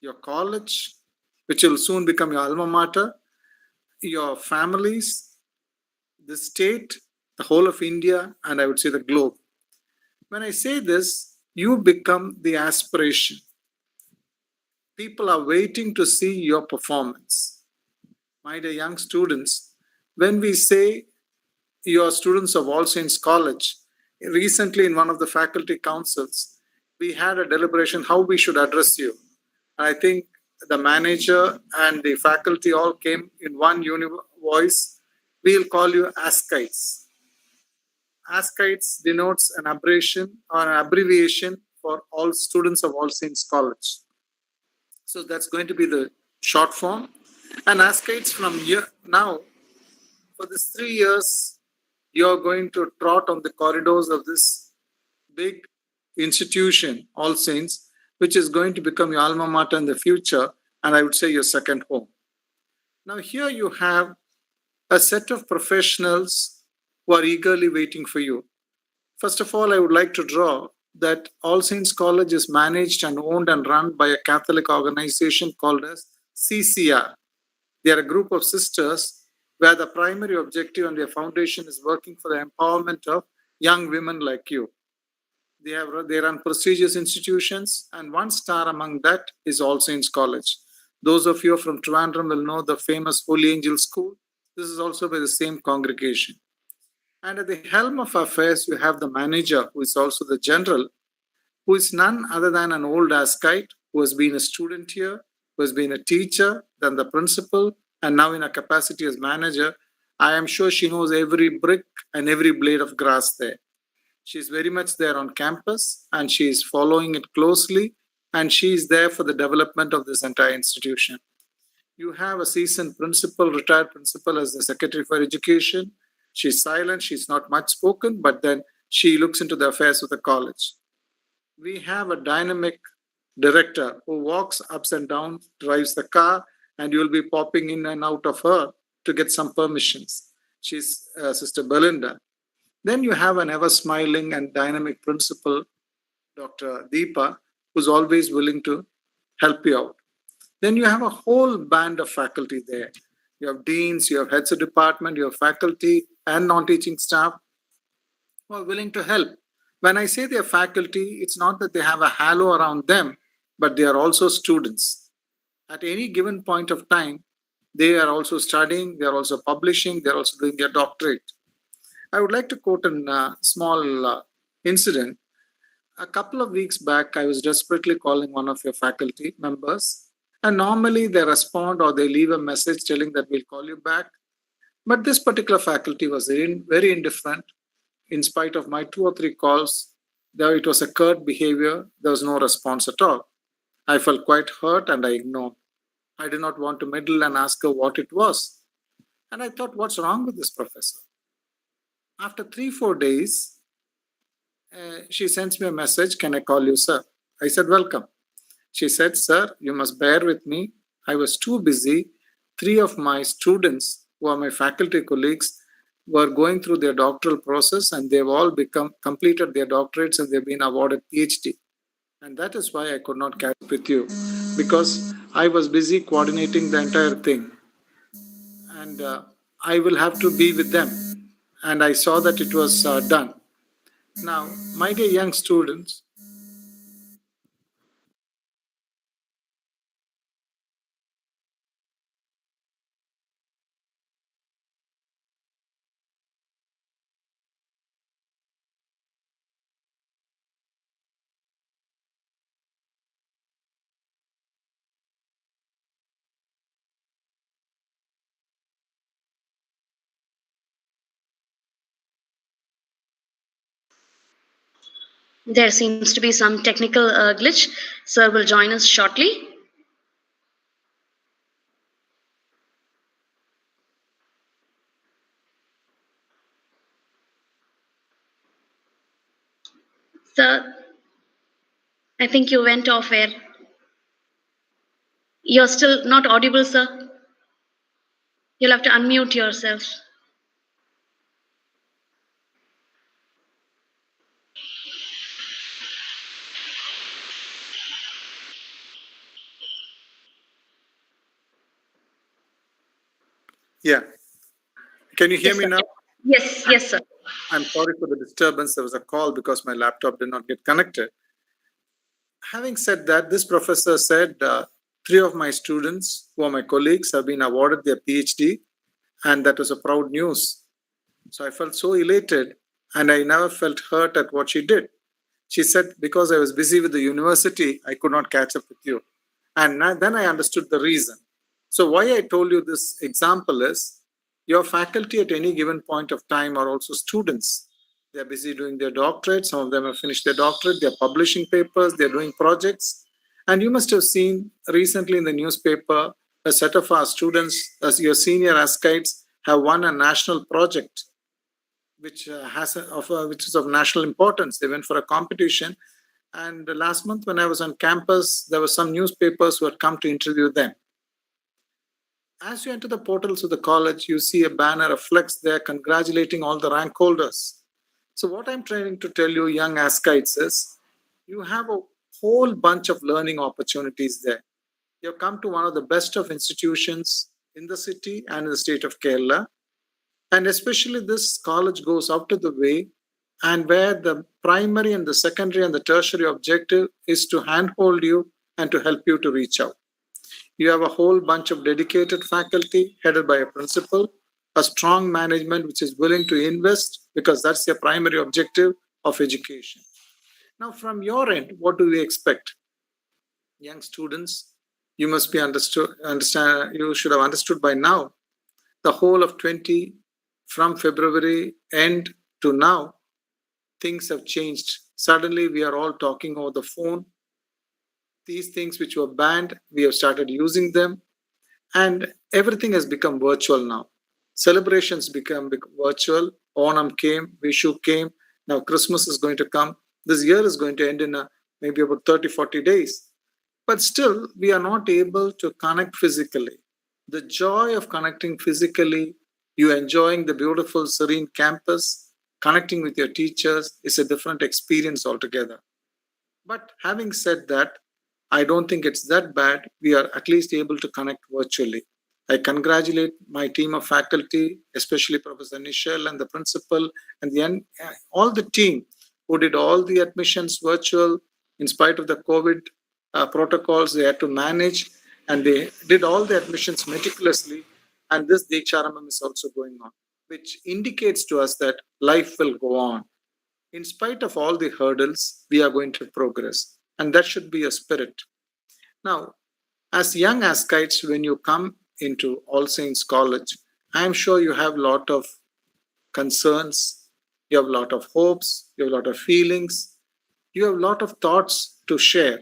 your college, which will soon become your alma mater, your families, the state, the whole of India, and I would say the globe. When I say this, you become the aspiration. People are waiting to see your performance. My dear young students, when we say you are students of All Saints College, recently in one of the faculty councils, we had a deliberation how we should address you. And I think the manager and the faculty all came in one voice. We'll call you ASKITES. ASKITES denotes an abbreviation or an abbreviation for all students of All Saints College. So that's going to be the short form. And ASKITES from here now, for this 3 years, you're going to trot on the corridors of this big institution, All Saints, which is going to become your alma mater in the future, and I would say your second home. Now, here you have a set of professionals who are eagerly waiting for you. First of all, I would like to draw that All Saints College is managed and owned and run by a Catholic organization called as CCR. They are a group of sisters where the primary objective and their foundation is working for the empowerment of young women like you. They run prestigious institutions, and one star among that is All Saints College. Those of you from Trivandrum will know the famous Holy Angel School. This is also by the same congregation. And at the helm of affairs, you have the manager, who is also the general, who is none other than an old Askite who has been a student here, who has been a teacher, then the principal, and now in a capacity as manager. I am sure she knows every brick and every blade of grass there. She's very much there on campus and she is following it closely, and she is there for the development of this entire institution. You have a seasoned principal, retired principal, as the secretary for education. She's silent, she's not much spoken, but then she looks into the affairs of the college. We have a dynamic director who walks ups and downs, drives the car, and you'll be popping in and out of her to get some permissions. She's Sister Belinda. Then you have an ever smiling and dynamic principal, Dr. Deepa, who's always willing to help you out. Then you have a whole band of faculty there. You have deans, you have heads of department, you have faculty and non-teaching staff who are willing to help. When I say they are faculty, it's not that they have a halo around them, but they are also students. At any given point of time, they are also studying, they are also publishing, they are also doing their doctorate. I would like to quote a small incident. A couple of weeks back, I was desperately calling one of your faculty members, and normally they respond or they leave a message telling that we'll call you back. But this particular faculty was very indifferent. In spite of my 2 or 3 calls, there it was a curt behavior. There was no response at all. I felt quite hurt and I ignored. I did not want to meddle and ask her what it was. And I thought, what's wrong with this professor? After 3, 4 days, She sends me a message, "Can I call you, sir?" I said, "Welcome." She said, "Sir, you must bear with me. I was too busy. Three of my students, who are my faculty colleagues, were going through their doctoral process and they've all become completed their doctorates and they've been awarded PhD. And that is why I could not catch up with you because I was busy coordinating the entire thing. And I will have to be with them." And I saw that it was done. Now, my dear young students, There seems to be some technical glitch. Sir will join us shortly. Sir, I think you went off air. You're still not audible, sir. You'll have to unmute yourself. yeah, can you hear Yes, me sir. now? Yes, sir. I'm sorry for the disturbance. There was a call because my laptop did not get connected. Having said that, this professor said three of my students, who are my colleagues, have been awarded their PhD, and that was a proud news. So I felt so elated, and I never felt hurt at what she did. She said, "Because I was busy with the university, I could not catch up with you." And then I understood the reason. So, why I told you this example is your faculty at any given point of time are also students. They're busy doing their doctorate. Some of them have finished their doctorate. They're publishing papers. They're doing projects. And you must have seen recently in the newspaper a set of our students, as your senior ASCITES, have won a national project which which is of national importance. They went for a competition, and last month when I was on campus, there were some newspapers who had come to interview them. As you enter the portals of the college, you see a banner, a flex there congratulating all the rank holders. So what I'm trying to tell you, young ASCITES, is you have a whole bunch of learning opportunities there. You've come to one of the best of institutions in the city and in the state of Kerala. And especially this college goes out of the way, and where the primary and the secondary and the tertiary objective is to handhold you and to help you to reach out. You have a whole bunch of dedicated faculty headed by a principal, a strong management which is willing to invest because that's their primary objective of education. Now, from your end, what do we expect? Young students, you must be understand, you should have understood by now the whole of 20 from February end to now, things have changed. Suddenly, we are all talking over the phone. These things which were banned, we have started using them, and everything has become virtual now. Celebrations become virtual. Onam came, Vishu came, now Christmas is going to come. This year is going to end in maybe about 30, 40 days. But still, we are not able to connect physically. The joy of connecting physically, you enjoying the beautiful, serene campus, connecting with your teachers is a different experience altogether. But having said that, I don't think it's that bad. We are at least able to connect virtually. I congratulate my team of faculty, especially Professor Nishal and the principal and all the team who did all the admissions virtual in spite of the COVID protocols they had to manage, and they did all the admissions meticulously. And this Diksharamam is also going on, which indicates to us that life will go on. In spite of all the hurdles, we are going to progress. And that should be a spirit. Now, as young ASCITES, when you come into All Saints College, I'm sure you have a lot of concerns, you have a lot of hopes, you have a lot of feelings, you have a lot of thoughts to share.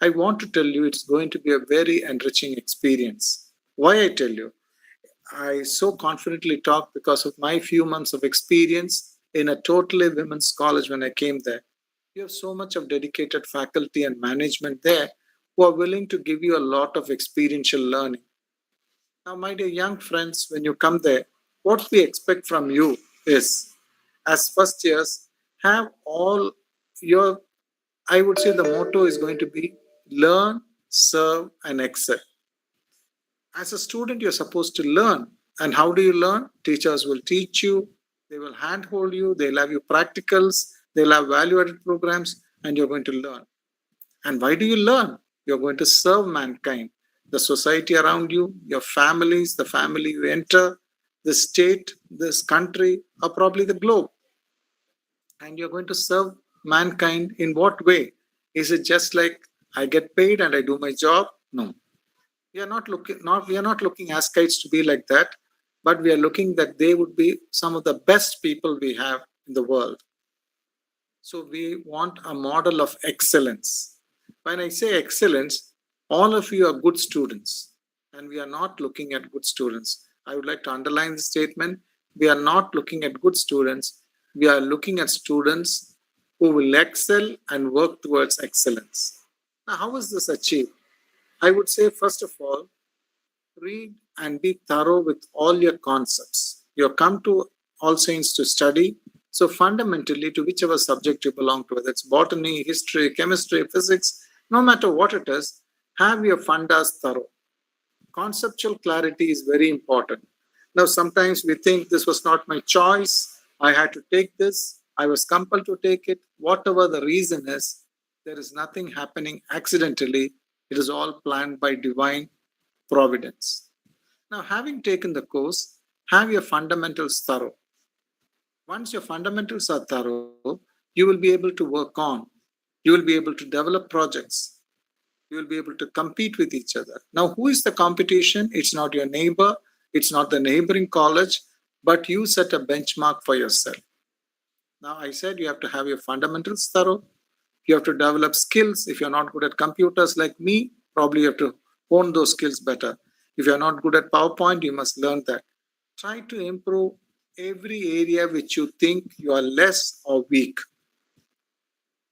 I want to tell you it's going to be a very enriching experience. Why I tell you? I so confidently talk because of my few months of experience, in a totally women's college when I came there. You have so much of dedicated faculty and management there who are willing to give you a lot of experiential learning. Now, my dear young friends, when you come there, what we expect from you is, as first years, have all your, I would say the motto is going to be learn, serve, and excel. As a student, you're supposed to learn. And how do you learn? Teachers will teach you, they will handhold you, they'll have you practicals, they'll have value added programs, and you're going to learn. And why do you learn? You're going to serve mankind, the society around you, your families, the family you enter, the state, this country, or probably the globe. And you're going to serve mankind in what way? Is it just like I get paid and I do my job? No. We are not looking as kites to be like that, but we are looking that they would be some of the best people we have in the world. So we want a model of excellence. When I say excellence, all of you are good students, and we are not looking at good students. I would like to underline the statement. We are not looking at good students. We are looking at students who will excel and work towards excellence. Now, how is this achieved? I would say, first of all, read and be thorough with all your concepts. You have come to All Saints to study. So fundamentally, to whichever subject you belong to, whether it's botany, history, chemistry, physics, no matter what it is, have your fundas thorough. Conceptual clarity is very important. Now, sometimes we think this was not my choice. I had to take this. I was compelled to take it. Whatever the reason is, there is nothing happening accidentally. It is all planned by divine providence. Now, having taken the course, have your fundamentals thorough. Once your fundamentals are thorough, you will be able to work on. You will be able to develop projects. You will be able to compete with each other. Now, who is the competition? It's not your neighbor. It's not the neighboring college, but you set a benchmark for yourself. Now, I said you have to have your fundamentals thorough. You have to develop skills. If you're not good at computers like me, probably you have to hone those skills better. If you're not good at PowerPoint, you must learn that. Try to improve every area which you think you are less or weak.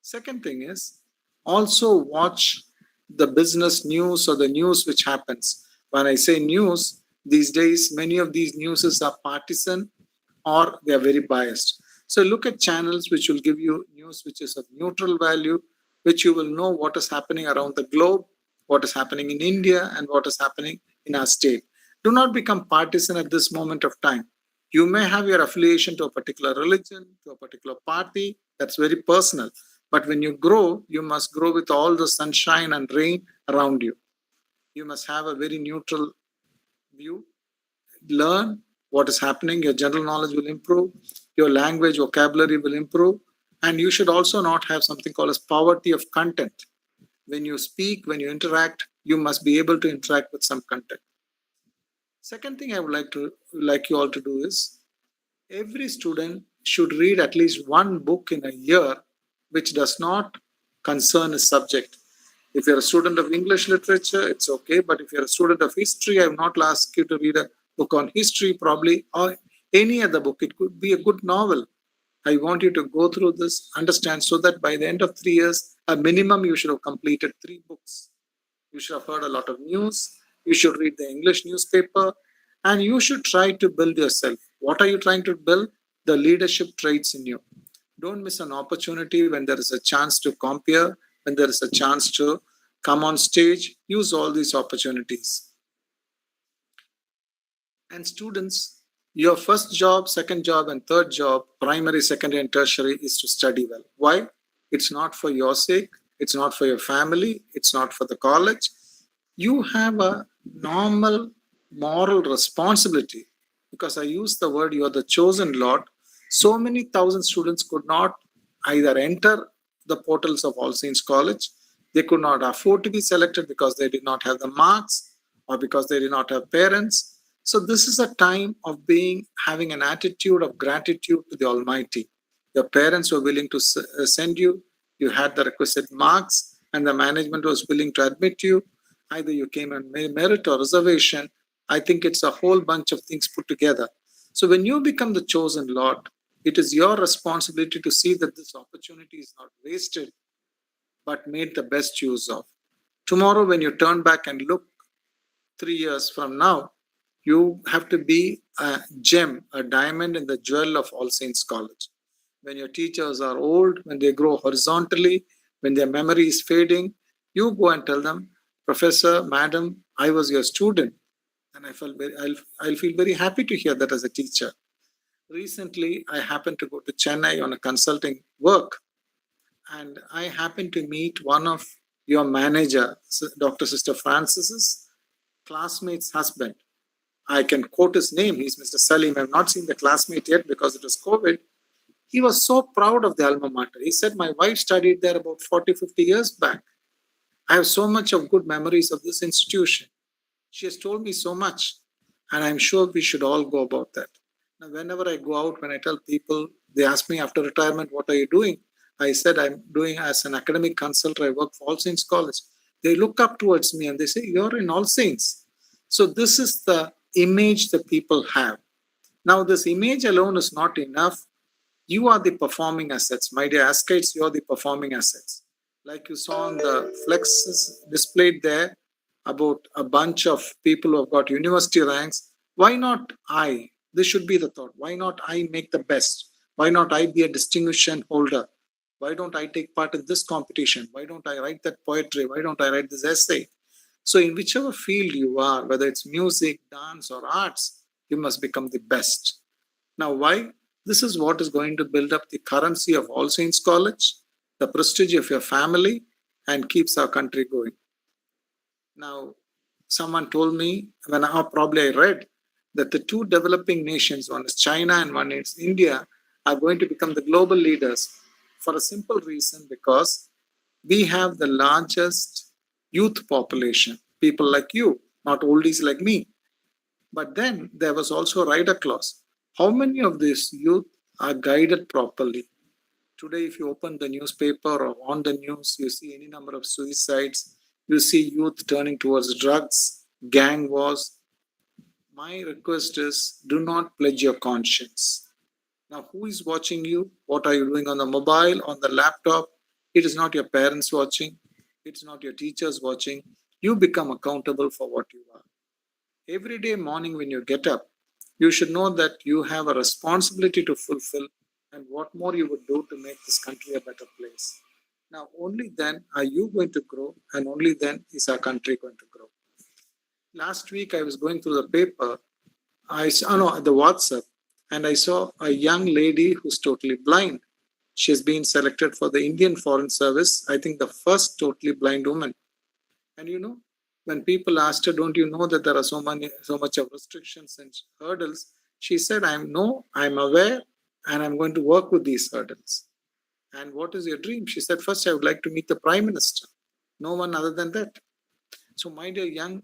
Second thing is also watch the business news or the news which happens. When I say news, these days, many of these newses are partisan or they are very biased. So look at channels which will give you news which is of neutral value, which you will know what is happening around the globe, what is happening in India, and what is happening in our state. Do not become partisan at this moment of time. You may have your affiliation to a particular religion, to a particular party. That's very personal. But when you grow, you must grow with all the sunshine and rain around you. You must have a very neutral view. Learn what is happening. Your general knowledge will improve. Your language vocabulary will improve. And you should also not have something called as poverty of content. When you speak, when you interact, you must be able to interact with some content. Second thing I would like you all to do is every student should read at least one book in a year which does not concern a subject. If you're a student of English literature, it's okay. But if you're a student of history, I will not ask you to read a book on history, probably, or any other book. It could be a good novel. I want you to go through this, understand, so that by the end of 3 years, a minimum you should have completed 3 books. You should have heard a lot of news. You should read the English newspaper, and you should try to build yourself. What are you trying to build? The leadership traits in you. Don't miss an opportunity when there is a chance to compare, when there is a chance to come on stage. Use all these opportunities. And students, your first job, second job, and third job, primary, secondary, and tertiary, is to study well. Why? It's not for your sake. It's not for your family. It's not for the college. You have a normal moral responsibility, because I use the word you are the chosen lot. So many thousand students could not either enter the portals of All Saints College. They could not afford to be selected because they did not have the marks or because they did not have parents. So this is a time of having an attitude of gratitude to the Almighty. Your parents were willing to send you. You had the requisite marks, and the management was willing to admit you. Either you came on merit or reservation. I think it's a whole bunch of things put together. So when you become the chosen lot, It is your responsibility to see that this opportunity is not wasted, but made the best use of. Tomorrow, when you turn back and look 3 years from now, you have to be a gem, a diamond in the jewel of All Saints College. When your teachers are old, when they grow horizontally, when their memory is fading, you go and tell them, Professor, Madam, I was your student. And I'll feel very happy to hear that as a teacher. Recently, I happened to go to Chennai on a consulting work, and I happened to meet one of your manager, Dr. Sister Francis's classmate's husband. I can quote his name. He's Mr. Salim. I've not seen the classmate yet because it was COVID. He was so proud of the alma mater. He said, my wife studied there about 40, 50 years back. I have so much of good memories of this institution. She has told me so much, and I'm sure we should all go about that. Now, whenever I go out, when I tell people, they ask me after retirement, what are you doing? I said, I'm doing as an academic consultant, I work for All Saints College. They look up towards me and they say, you're in All Saints. So this is the image that people have. Now, this image alone is not enough. You are the performing assets. My dear Askites, you are the performing assets. Like you saw on the flexes displayed there about a bunch of people who have got university ranks. Why not I? This should be the thought. Why not I make the best? Why not I be a distinction holder? Why don't I take part in this competition? Why don't I write that poetry? Why don't I write this essay? So, in whichever field you are, whether it's music, dance, or arts, you must become the best. Now, why? This is what is going to build up the currency of All Saints College, the prestige of your family, and keeps our country going. Now, someone told me, probably I read, that the two developing nations, one is China and one is India, are going to become the global leaders for a simple reason, because we have the largest youth population, people like you, not oldies like me. But then there was also a rider clause. How many of these youth are guided properly? Today, if you open the newspaper or on the news, you see any number of suicides. You see youth turning towards drugs, gang wars. My request is, do not pledge your conscience. Now, who is watching you? What are you doing on the mobile, on the laptop? It is not your parents watching. It's not your teachers watching. You become accountable for what you are. Every day morning when you get up, you should know that you have a responsibility to fulfill, and what more you would do to make this country a better place. Now, only then are you going to grow, and only then is our country going to grow. Last week, I was going through the paper, the WhatsApp, and I saw a young lady who's totally blind. She has been selected for the Indian Foreign Service, I think the first totally blind woman. And when people asked her, don't you know that there are so much of restrictions and hurdles? She said, I'm aware, and I'm going to work with these hurdles. And what is your dream? She said, first, I would like to meet the Prime Minister. No one other than that. So, my dear young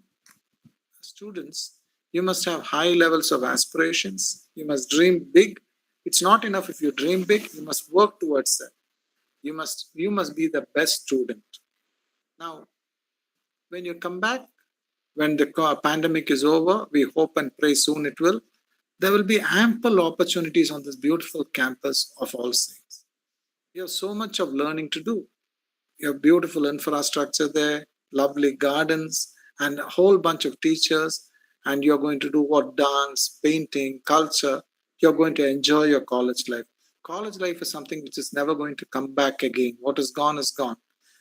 students, you must have high levels of aspirations. You must dream big. It's not enough if you dream big. You must work towards that. You must be the best student. Now, when you come back, when the pandemic is over, we hope and pray soon it will, there will be ample opportunities on this beautiful campus of All Saints. You have so much of learning to do. You have beautiful infrastructure there, lovely gardens, and a whole bunch of teachers. And you're going to do what? Dance, painting, culture. You're going to enjoy your college life. College life is something which is never going to come back again. What is gone is gone.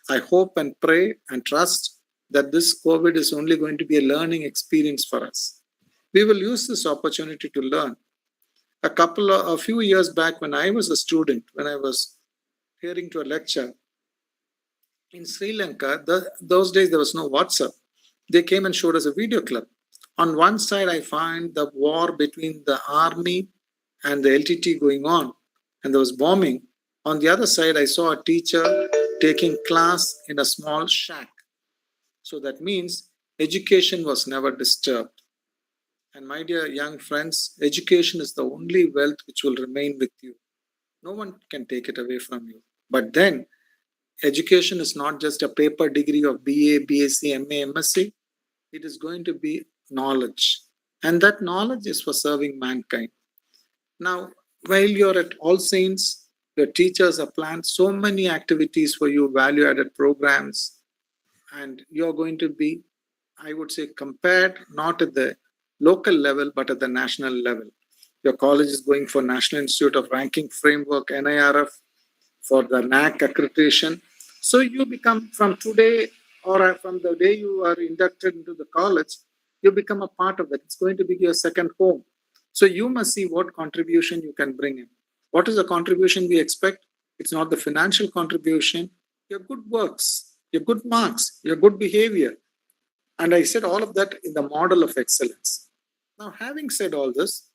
I hope and pray and trust that this COVID is only going to be a learning experience for us. We will use this opportunity to learn. A few years back, when I was a student, when I was hearing to a lecture in Sri Lanka, those days there was no WhatsApp. They came and showed us a video clip. On one side, I find the war between the army and the LTT going on, and there was bombing. On the other side, I saw a teacher taking class in a small shack. So that means education was never disturbed. And my dear young friends, education is the only wealth which will remain with you. No one can take it away from you. But then, education is not just a paper degree of BA, BSc, MA, MSc. It is going to be knowledge. And that knowledge is for serving mankind. Now, While you're at All Saints, your teachers have planned so many activities for you, value added programs, and you're going to be, I would say, compared not at the local level but at the national level. Your college is going for National Institute of Ranking Framework, NIRF, for the NAC accreditation. So you become, from today or from the day you are inducted into the college, you become a part of that. It's going to be your second home. So you must see what contribution you can bring in. What is the contribution we expect? It's not the financial contribution, your good works, your good marks, your good behavior. And I said all of that in the model of excellence. Now, having said all this,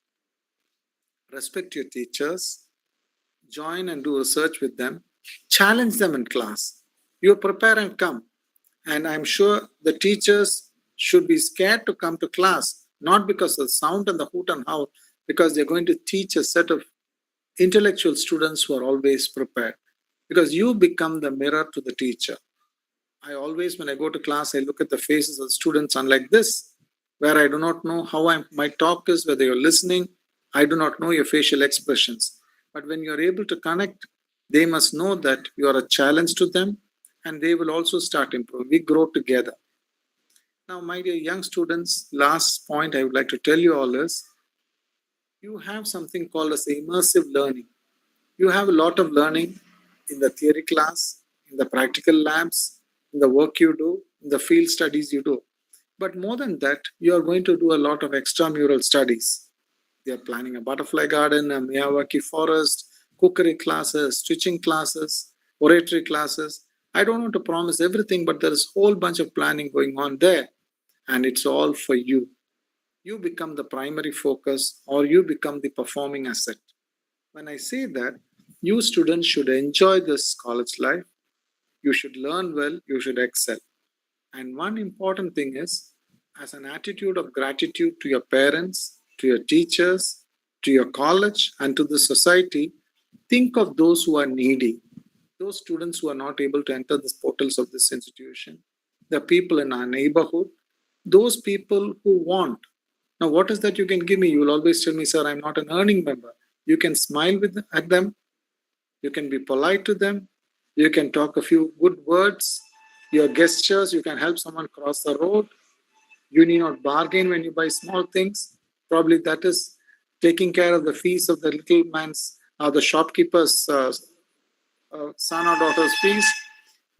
respect your teachers, join and do research with them, challenge them in class. You prepare and come. And I'm sure the teachers should be scared to come to class, not because of the sound and the hoot and howl, because they're going to teach a set of intellectual students who are always prepared. Because you become the mirror to the teacher. I always, when I go to class, I look at the faces of students, unlike this, where I do not know how my talk is, whether you're listening. I do not know your facial expressions. But when you're able to connect, they must know that you are a challenge to them and they will also start improving. We grow together. Now, my dear young students, last point I would like to tell you all is you have something called as immersive learning. You have a lot of learning in the theory class, in the practical labs, in the work you do, in the field studies you do. But more than that, you are going to do a lot of extramural studies. They are planning a butterfly garden, a Miyawaki forest, cookery classes, stitching classes, oratory classes. I don't want to promise everything, but there is a whole bunch of planning going on there. And it's all for you. You become the primary focus or you become the performing asset. When I say that, you students should enjoy this college life. You should learn well, you should excel. And one important thing is, as an attitude of gratitude to your parents, to your teachers, to your college, and to the society, think of those who are needy, those students who are not able to enter the portals of this institution, the people in our neighborhood, those people who want. Now, what is that you can give me? You will always tell me, sir, I'm not an earning member. You can smile at them. You can be polite to them. You can talk a few good words. Your gestures, you can help someone cross the road. You need not bargain when you buy small things. Probably that is taking care of the fees of the little man's, the shopkeeper's son or daughter's fees.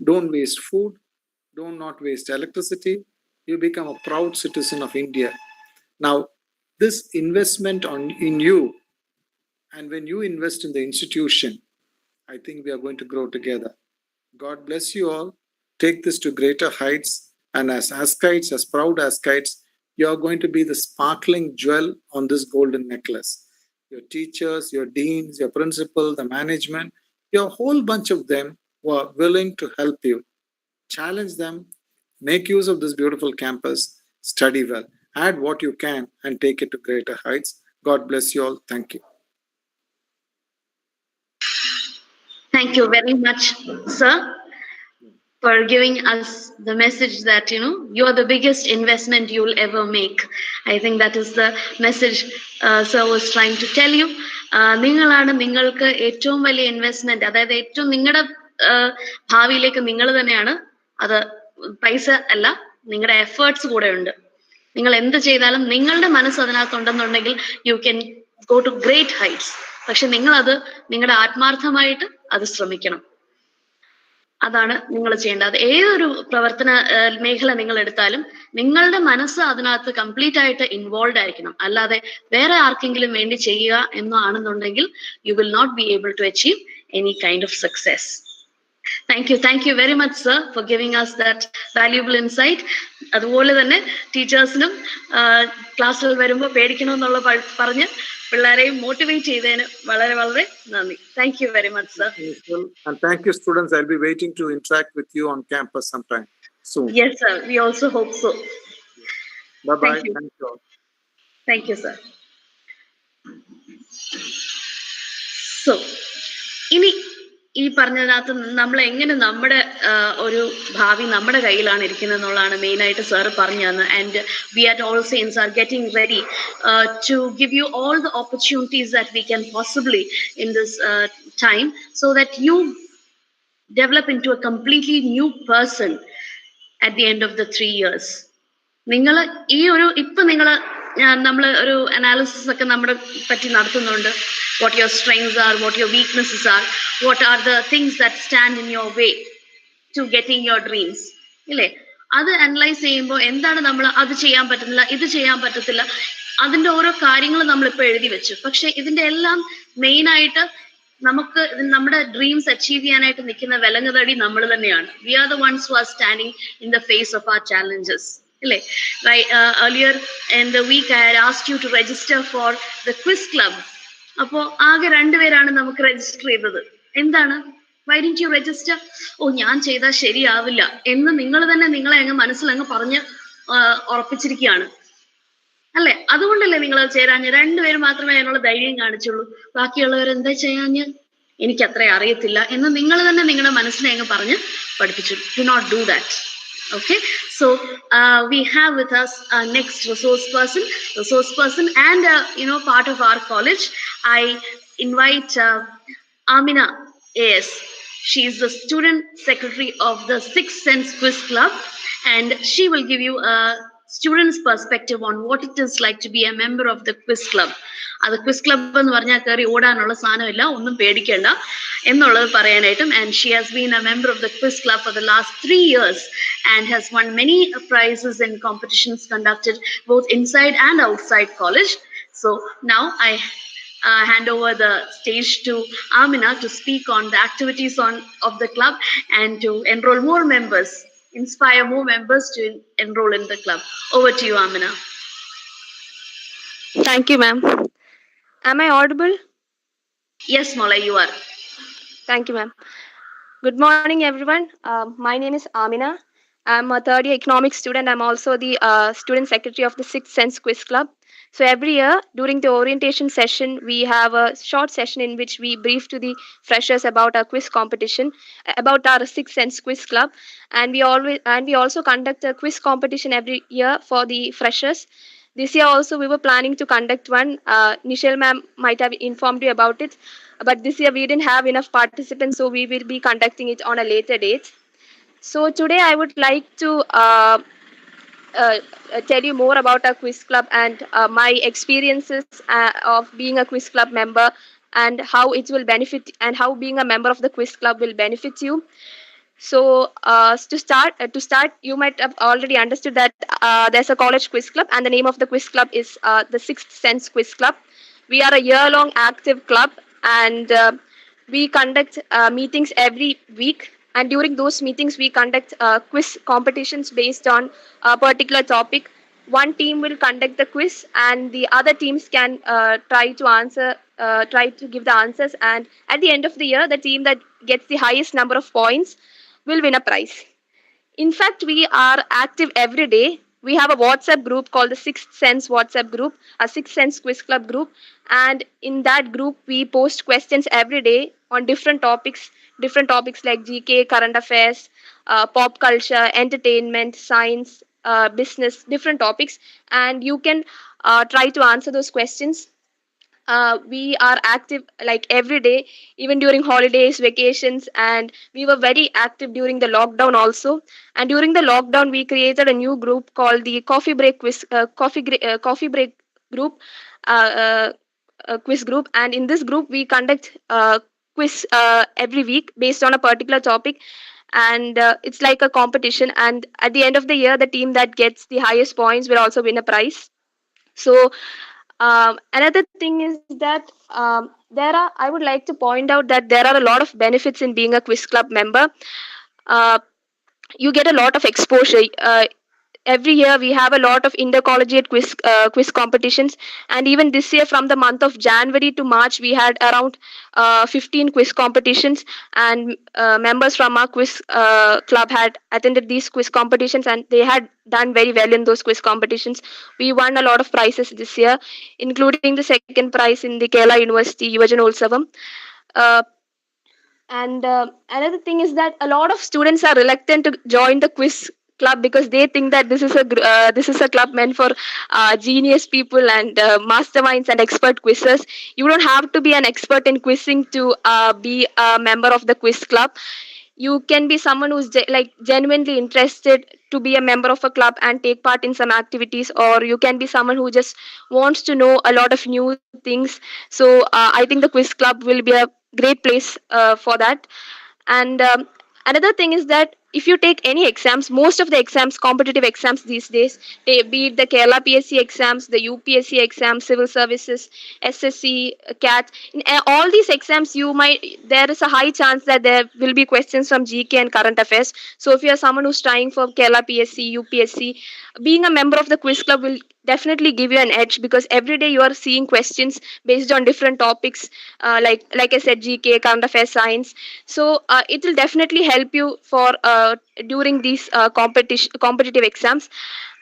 Don't waste food. Don't not waste electricity. You become a proud citizen of India. Now, this investment in you, and when you invest in the institution, I think we are going to grow together. God bless you all. Take this to greater heights. And as Askites, as proud Askites, you are going to be the sparkling jewel on this golden necklace. Your teachers, your deans, your principal, the management, your whole bunch of them who are willing to help you. Challenge them, make use of this beautiful campus, study well, add what you can, and take it to greater heights. God bless you all. Thank you. Thank you very much, sir, for giving us the message that you are the biggest investment you will ever make. I think that is the message sir was trying to tell you. നിങ്ങളാണ് നിങ്ങൾക്ക് ഏറ്റവും വലിയ investment, അതായത് ഏറ്റവും നിങ്ങളുടെ ഭാവിയിലേക്ക് നിങ്ങൾ തന്നെയാണ്. അത് പൈസ അല്ല, നിങ്ങളുടെ എഫേർട്സ് കൂടെ ഉണ്ട്. നിങ്ങൾ എന്ത് ചെയ്താലും നിങ്ങളുടെ മനസ്സ് അതിനകത്തുണ്ടെന്നുണ്ടെങ്കിൽ you can go to great heights. പക്ഷെ നിങ്ങളത് നിങ്ങളുടെ ആത്മാർത്ഥമായിട്ട് അത് ശ്രമിക്കണം. അതാണ് നിങ്ങൾ ചെയ്യേണ്ടത്. ഏതൊരു പ്രവർത്തന മേഖല നിങ്ങൾ എടുത്താലും നിങ്ങളുടെ മനസ്സ് അതിനകത്ത് കംപ്ലീറ്റ് ആയിട്ട് ഇൻവോൾവ് ആയിരിക്കണം. അല്ലാതെ വേറെ ആർക്കെങ്കിലും വേണ്ടി ചെയ്യുക എന്നാണെന്നുണ്ടെങ്കിൽ you will not be able to achieve any kind of success. Thank you very much, sir, for giving us that valuable insight. അതുപോലെ തന്നെ ടീച്ചേഴ്സിനും ക്ലാസ്സിൽ വരുമ്പോൾ പേടിക്കണമെന്നുള്ള പറഞ്ഞ് പിള്ളേരെയും മോട്ടിവേറ്റ് ചെയ്തതിന് വളരെ വളരെ നന്ദി. Thank you very much, sir. And thank you, students. I'll be waiting to interact with you on campus sometime soon. Yes, sir. We also hope so. Bye-bye. Thank you. Thank you all. Thank you, sir. So, ഇനി ഈ പറഞ്ഞതിനകത്ത് നമ്മൾ എങ്ങനെ നമ്മുടെ ഒരു ഭാവി നമ്മുടെ കയ്യിലാണ് ഇരിക്കുന്നത് എന്നുള്ളതാണ് മെയിനായിട്ട് സാറ് പറഞ്ഞു തന്നത്. And we at All Saints are getting ready to give you all the opportunities that we can possibly in this time, so that you develop into a completely new person at the end of the 3 years. നിങ്ങൾ ഈ ഒരു ഇപ്പൊ നിങ്ങൾ നമ്മൾ ഒരു analysis ഒക്കെ നമ്മുടെ പറ്റി നടത്തുന്നുണ്ട്. What your strengths are, what your weaknesses are, what are the things that stand in your way to getting your dreams, ഇല്ലേ? അത് അനലൈസ് ചെയ്യുമ്പോൾ എന്താണ് നമ്മൾ അത് ചെയ്യാൻ പറ്റുന്നില്ല, ഇത് ചെയ്യാൻ പറ്റത്തില്ല, അതിന്റെ ഓരോ കാര്യങ്ങൾ നമ്മളിപ്പോൾ എഴുതി വെച്ചു. പക്ഷെ ഇതിന്റെ എല്ലാം മെയിനായിട്ട് നമുക്ക് നമ്മുടെ ഡ്രീംസ് അച്ചീവ് ചെയ്യാനായിട്ട് നിൽക്കുന്ന വിലങ്ങുതടി നമ്മൾ തന്നെയാണ്. We are the ones who are standing in the face of our challenges, ഇല്ലേ? earlier in the week I had asked you to register for the quiz club. അപ്പോൾ ആകെ 2 പേരാണ് നമുക്ക് രജിസ്റ്റർ ചെയ്തത്. എന്താണ്? why didn't you register? ഓ, ഞാൻ ചെയ്താൽ ശരിയാവില്ല എന്ന് നിങ്ങൾ തന്നെ നിങ്ങളെ അങ്ങ് മനസ്സിലങ്ങ് പറഞ്ഞ് ഉറപ്പിച്ചിരിക്കുകയാണ്, അല്ലെ? അതുകൊണ്ടല്ലേ നിങ്ങൾ ചേരാഞ്ഞ്? 2 പേര് മാത്രമേ അതിനുള്ള ധൈര്യം കാണിച്ചുള്ളൂ. ബാക്കിയുള്ളവർ എന്താ ചെയ്യാഞ്ഞ്, എനിക്ക് അത്ര അറിയത്തില്ല എന്ന് നിങ്ങൾ തന്നെ നിങ്ങളുടെ മനസ്സിനെ അങ്ങ് പറഞ്ഞ് പഠിപ്പിച്ചു. Do not do that. Okay, so we have with us our next resource person and part of our college. I invite Amina AS. She is the student secretary of the Sixth Sense Quiz Club, and she will give you a student's perspective on what it is like to be a member of the quiz club. അത് quiz club എന്ന് പറഞ്ഞാൽ കയറി ഓടാനുള്ള സാധനമില്ല, ഒന്നും പേടിക്കേണ്ട എന്നുള്ളത് പറയാനായിട്ടും. And she has been a member of the quiz club for the last 3 years and has won many prizes in competitions conducted both inside and outside college. So now I hand over the stage to Amina to speak on the activities of the club and to enroll more members, inspire more members to enroll in the club. Over to you, Amina. Thank you, ma'am. Am I audible? Yes, Mola, you are. Thank you, ma'am. Good morning, everyone. My name is Amina. I'm a third year economics student. I'm also the student secretary of the Sixth Sense Quiz Club. So every year during the orientation session, we have a short session in which we brief to the freshers about our quiz competition, about our Sixth Sense Quiz Club, and we also conduct a quiz competition every year for the freshers. This year also we were planning to conduct one. Nichelle ma'am might have informed you about it, but this year we didn't have enough participants, so we will be conducting it on a later date. So today I would like to tell you more about our quiz club and my experiences of being a quiz club member, and how it will benefit, and how being a member of the quiz club will benefit you. So to start, you might have already understood that there's a college quiz club, and the name of the quiz club is the Sixth Sense Quiz Club. We are a year-long active club, and we conduct meetings every week. And during those meetings, we conduct quiz competitions based on a particular topic. One team will conduct the quiz, and the other teams can try to give the answers. And at the end of the year, the team that gets the highest number of points will win a prize. In fact, we are active every day. We have a WhatsApp group called the Sixth Sense WhatsApp group, a Sixth Sense Quiz Club group. And in that group, we post questions every day on different topics like GK, current affairs, pop culture, entertainment, science, business, different topics. And you can try to answer those questions. We are active like every day, even during holidays, vacations, and we were very active during the lockdown also. And during the lockdown, we created a new group called the Coffee Break group, quiz group. And in this group, we conduct quiz every week based on a particular topic, and it's like a competition. And at the end of the year, the team that gets the highest points will also win a prize. So another thing is that I would like to point out that there are a lot of benefits in being a quiz club member. Uh, you get a lot of exposure. Every year we have a lot of intercollegiate quiz competitions, and even this year from the month of January to March we had around 15 quiz competitions, and members from our quiz club had attended these quiz competitions, and they had done very well in those quiz competitions. We won a lot of prizes this year, including the second prize in the Kerala University Yuvajanotsavam. And another thing is that a lot of students are reluctant to join the quiz club because they think that this is a club meant for genius people and masterminds and expert quizzes. You don't have to be an expert in quizzing to be a member of the quiz club. You can be someone who's like genuinely interested to be a member of a club and take part in some activities, or you can be someone who just wants to know a lot of new things. So I think the quiz club will be a great place for that. And another thing is that if you take any exams, most of the exams, competitive exams these days, be it the Kerala PSC exams, the UPSC exams, civil services, SSC, CAT, in all these exams, there is a high chance that there will be questions from GK and current affairs. So if you are someone who's trying for Kerala PSC, UPSC, being a member of the quiz club will definitely give you an edge, because every day you are seeing questions based on different topics, like I said, GK, current affairs, science. So it will definitely help you for during these competitive exams.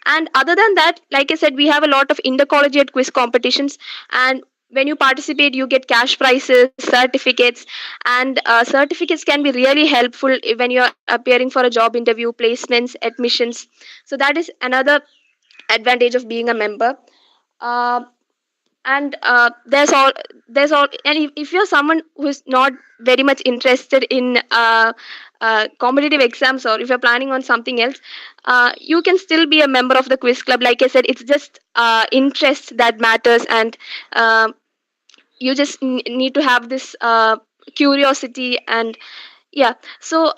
And other than that, like I said, we have a lot of intercollegiate quiz competitions, and when you participate you get cash prizes, certificates. And certificates can be really helpful when you're appearing for a job interview, placements, admissions. So that is another advantage of being a member. uh, and there's all and if you're someone who's not very much interested in competitive exams, or if you're planning on something else, you can still be a member of the quiz club. Like I said, it's just interest that matters, and you just need to have this curiosity. And yeah, so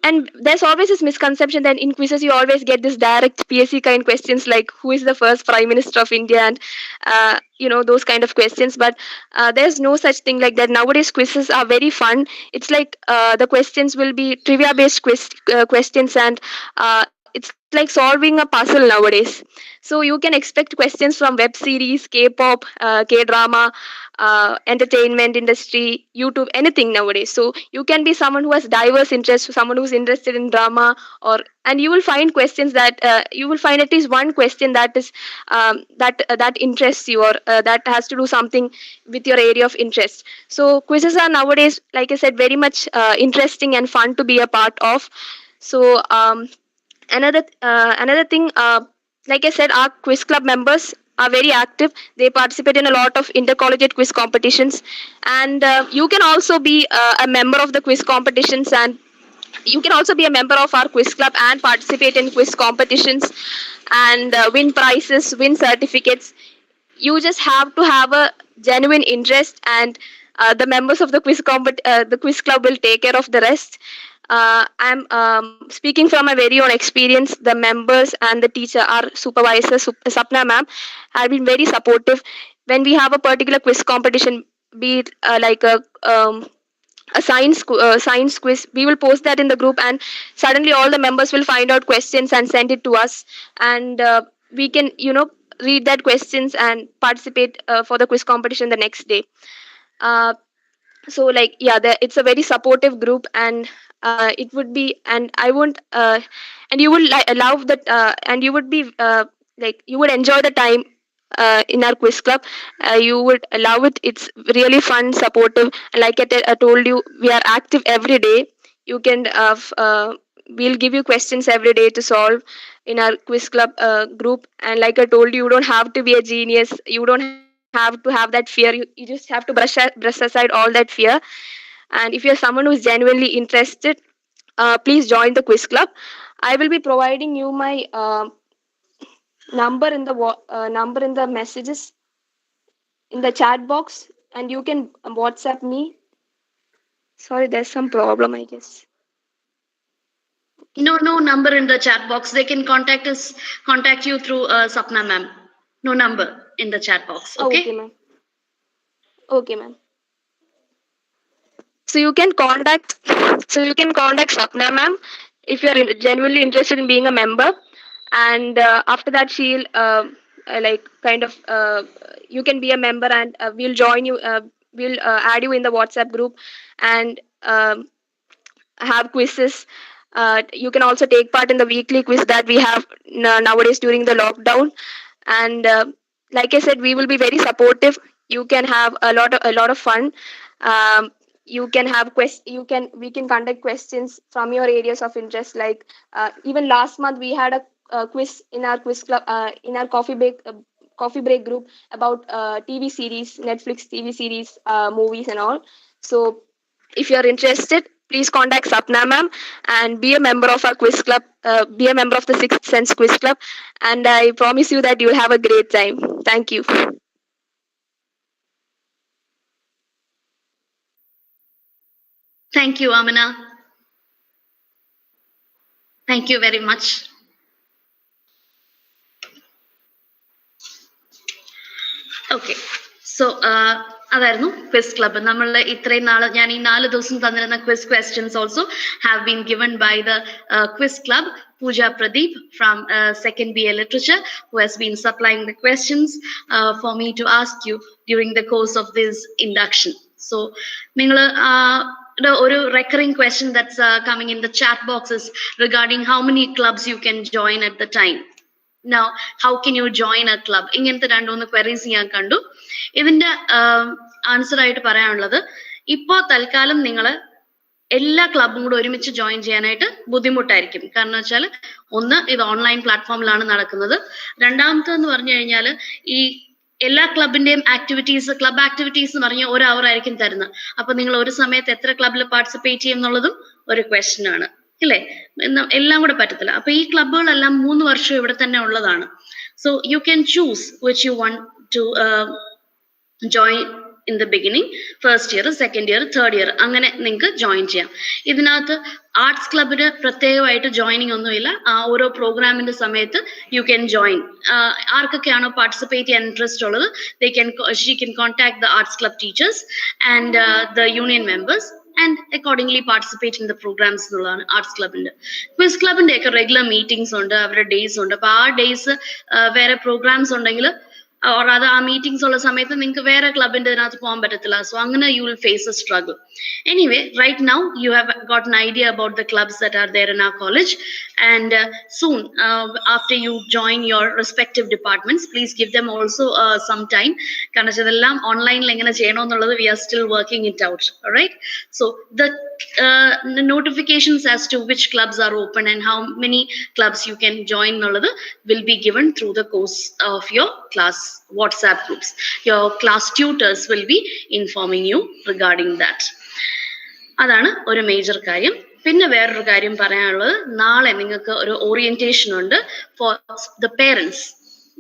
and there's always this misconception that in quizzes you always get this direct PSC kind questions, like who is the first prime minister of India, and those kind of questions. But there's no such thing like that. Nowadays quizzes are very fun. It's like the questions will be trivia based questions, and it's like solving a puzzle nowadays. So you can expect questions from web series, K-pop, K-drama, entertainment industry, YouTube, anything nowadays. So you can be someone who has diverse interests, someone who's interested in drama, and you will find questions that you will find at least one question that is that interests you, or that has to do something with your area of interest. So quizzes are nowadays, like I said, very much interesting and fun to be a part of. So another thing, like I said, our quiz club members are very active. They participate in a lot of intercollegiate quiz competitions, and you can also be a member of the quiz competitions, and you can also be a member of our quiz club and participate in quiz competitions, and win prizes, win certificates. You just have to have a genuine interest, and the members of the quiz club will take care of the rest. I'm speaking from my very own experience. The members and the teacher, our supervisor, Sapna ma'am, have been very supportive. When we have a particular quiz competition, be it like a science quiz, we will post that in the group, and suddenly all the members will find out questions and send it to us, and we can read that questions and participate for the quiz competition the next day. uh, so like yeah, it's a very supportive group, and it would be, and I won't and you would allow that, and you would be like you would enjoy the time in our quiz club. You would love it. It's really fun, supportive, and like I told you, we are active every day. You can we'll give you questions every day to solve in our quiz club group. And like I told you, you don't have to be a genius, you don't have to have that fear. You just have to brush aside all that fear. And if you're someone who's genuinely interested, please join the quiz club. I will be providing you my number in the messages in the chat box, and you can WhatsApp me. Sorry, there's some problem, I guess. No number in the chat box. They can contact you through Sapna ma'am. No number in the chat box. Oh, okay, Okay. ma'am. Okay, ma'am. So you can contact Sapna ma'am if you are genuinely interested in being a member. And after that, she'll like kind of you can be a member, and we'll join you. We'll add you in the WhatsApp group, and have quizzes. You can also take part in the weekly quiz that we have nowadays during the lockdown. And like I said, we will be very supportive. You can have a lot of fun. Um, you can have we can conduct questions from your areas of interest. Like even last month we had a quiz in our quiz club, in our coffee break group about TV series, Netflix TV series, movies and all. So if you are interested, please contact Sapna ma'am and be a member of our quiz club. Be a member of the Sixth Sense Quiz Club, and I promise you that you will have a great time. Thank you. Thank you, Amina. Thank you very much. Okay. So, അതായിരുന്നു quiz club. നമ്മൾ ഇത്രയും നാൾ ഞാൻ ഈ 4 ദിവസം തന്നിരുന്ന quiz questions also have been given by the quiz club Pooja Pradeep from second BA Literature, who has been supplying the questions for me to ask you during the course of this induction. So, നിങ്ങൾ ഒരു recurring question that's coming in the chat box is regarding how many clubs you can join at the time. Now, how can you join a club? ഇങ്ങനത്തെ 2-3 queries ഞാൻ കണ്ടു. ഇതിന്റെ answer ആയിട്ട് പറയാനുള്ളത്, ഇപ്പോൾ തൽക്കാലം നിങ്ങൾ എല്ലാ ക്ലബും കൂടെ ഒരുമിച്ച് ജോയിൻ ചെയ്യാനായിട്ട് ബുദ്ധിമുട്ടായിരിക്കും. കാരണം വെച്ചാൽ ഒന്ന്, ഇത് ഓൺലൈൻ പ്ലാറ്റ്ഫോമിലാണ് നടക്കുന്നത്. രണ്ടാമത്തെന്ന് പറഞ്ഞു കഴിഞ്ഞാൽ ഈ എല്ലാ ക്ലബിന്റെയും ആക്ടിവിറ്റീസ്, ക്ലബ് ആക്ടിവിറ്റീസ് എന്ന് പറഞ്ഞാൽ 1 hour ആയിരിക്കും തരുന്നത്. അപ്പൊ നിങ്ങൾ ഒരു സമയത്ത് എത്ര ക്ലബിൽ പാർട്ടിസിപ്പേറ്റ് ചെയ്യും എന്നുള്ളതും ഒരു ക്വസ്റ്റ്യൻ ആണ്, ഇല്ലേ? എല്ലാം കൂടെ പറ്റത്തില്ല. അപ്പൊ ഈ ക്ലബുകളെല്ലാം 3 വർഷം ഇവിടെ തന്നെ ഉള്ളതാണ്. So you can choose which you want to join in the beginning, first year, second year, third year, അങ്ങനെ നിങ്ങൾക്ക് ജോയിൻ ചെയ്യാം. ഇതിനകത്ത് ആർട്സ് ക്ലബിന് പ്രത്യേകമായിട്ട് ജോയിനിങ് ഒന്നുമില്ല. ഓരോ പ്രോഗ്രാമിന്റെ സമയത്ത് യു ക്യാൻ ജോയിൻ. ആർക്കൊക്കെയാണോ പാർട്ടിസിപ്പേറ്റ് ചെയ്യാൻ ഇൻട്രസ്റ്റ് ഉള്ളത്, she can contact the arts club teachers and the union members and accordingly participate in the programs എന്നുള്ളതാണ് ആർട്സ് ക്ലബിന്റെ. ക്വിസ് ക്ലബിന്റെ ഒക്കെ റെഗുലർ മീറ്റിംഗ്സ് ഉണ്ട്, അവരുടെ ഡേയ്സ് ഉണ്ട്. അപ്പൊ ആ ഡേയ്സ് വേറെ പ്രോഗ്രാംസ് ഉണ്ടെങ്കിൽ or അത് ആ മീറ്റിംഗ്സ് ഉള്ള സമയത്ത് നിങ്ങൾക്ക് വേറെ ക്ലബിന്റെ ഇതിനകത്ത് പോകാൻ പറ്റത്തില്ല. സോ അങ്ങനെ you will face a struggle. Anyway, right now you have got an idea about the clubs that are there in our college, and soon after you join your respective departments, please give them also some time. കാരണം ഇതെല്ലാം ഓൺലൈനിൽ എങ്ങനെ ചെയ്യണമെന്നുള്ളത് we are still working it out. All right, so the notifications as to which clubs are open and how many clubs you can join എന്നുള്ളത് will be given through the course of your class WhatsApp groups. Your class tutors will be informing you regarding that. അതാണ് ഒരു major കാര്യം. പിന്നെ വേറൊരു കാര്യം പറയാനുള്ളത്, നാളെ നിങ്ങൾക്ക് ഒരു ഓറിയന്റേഷൻ ഉണ്ട് ഫോർ ദ പേരൻസ്.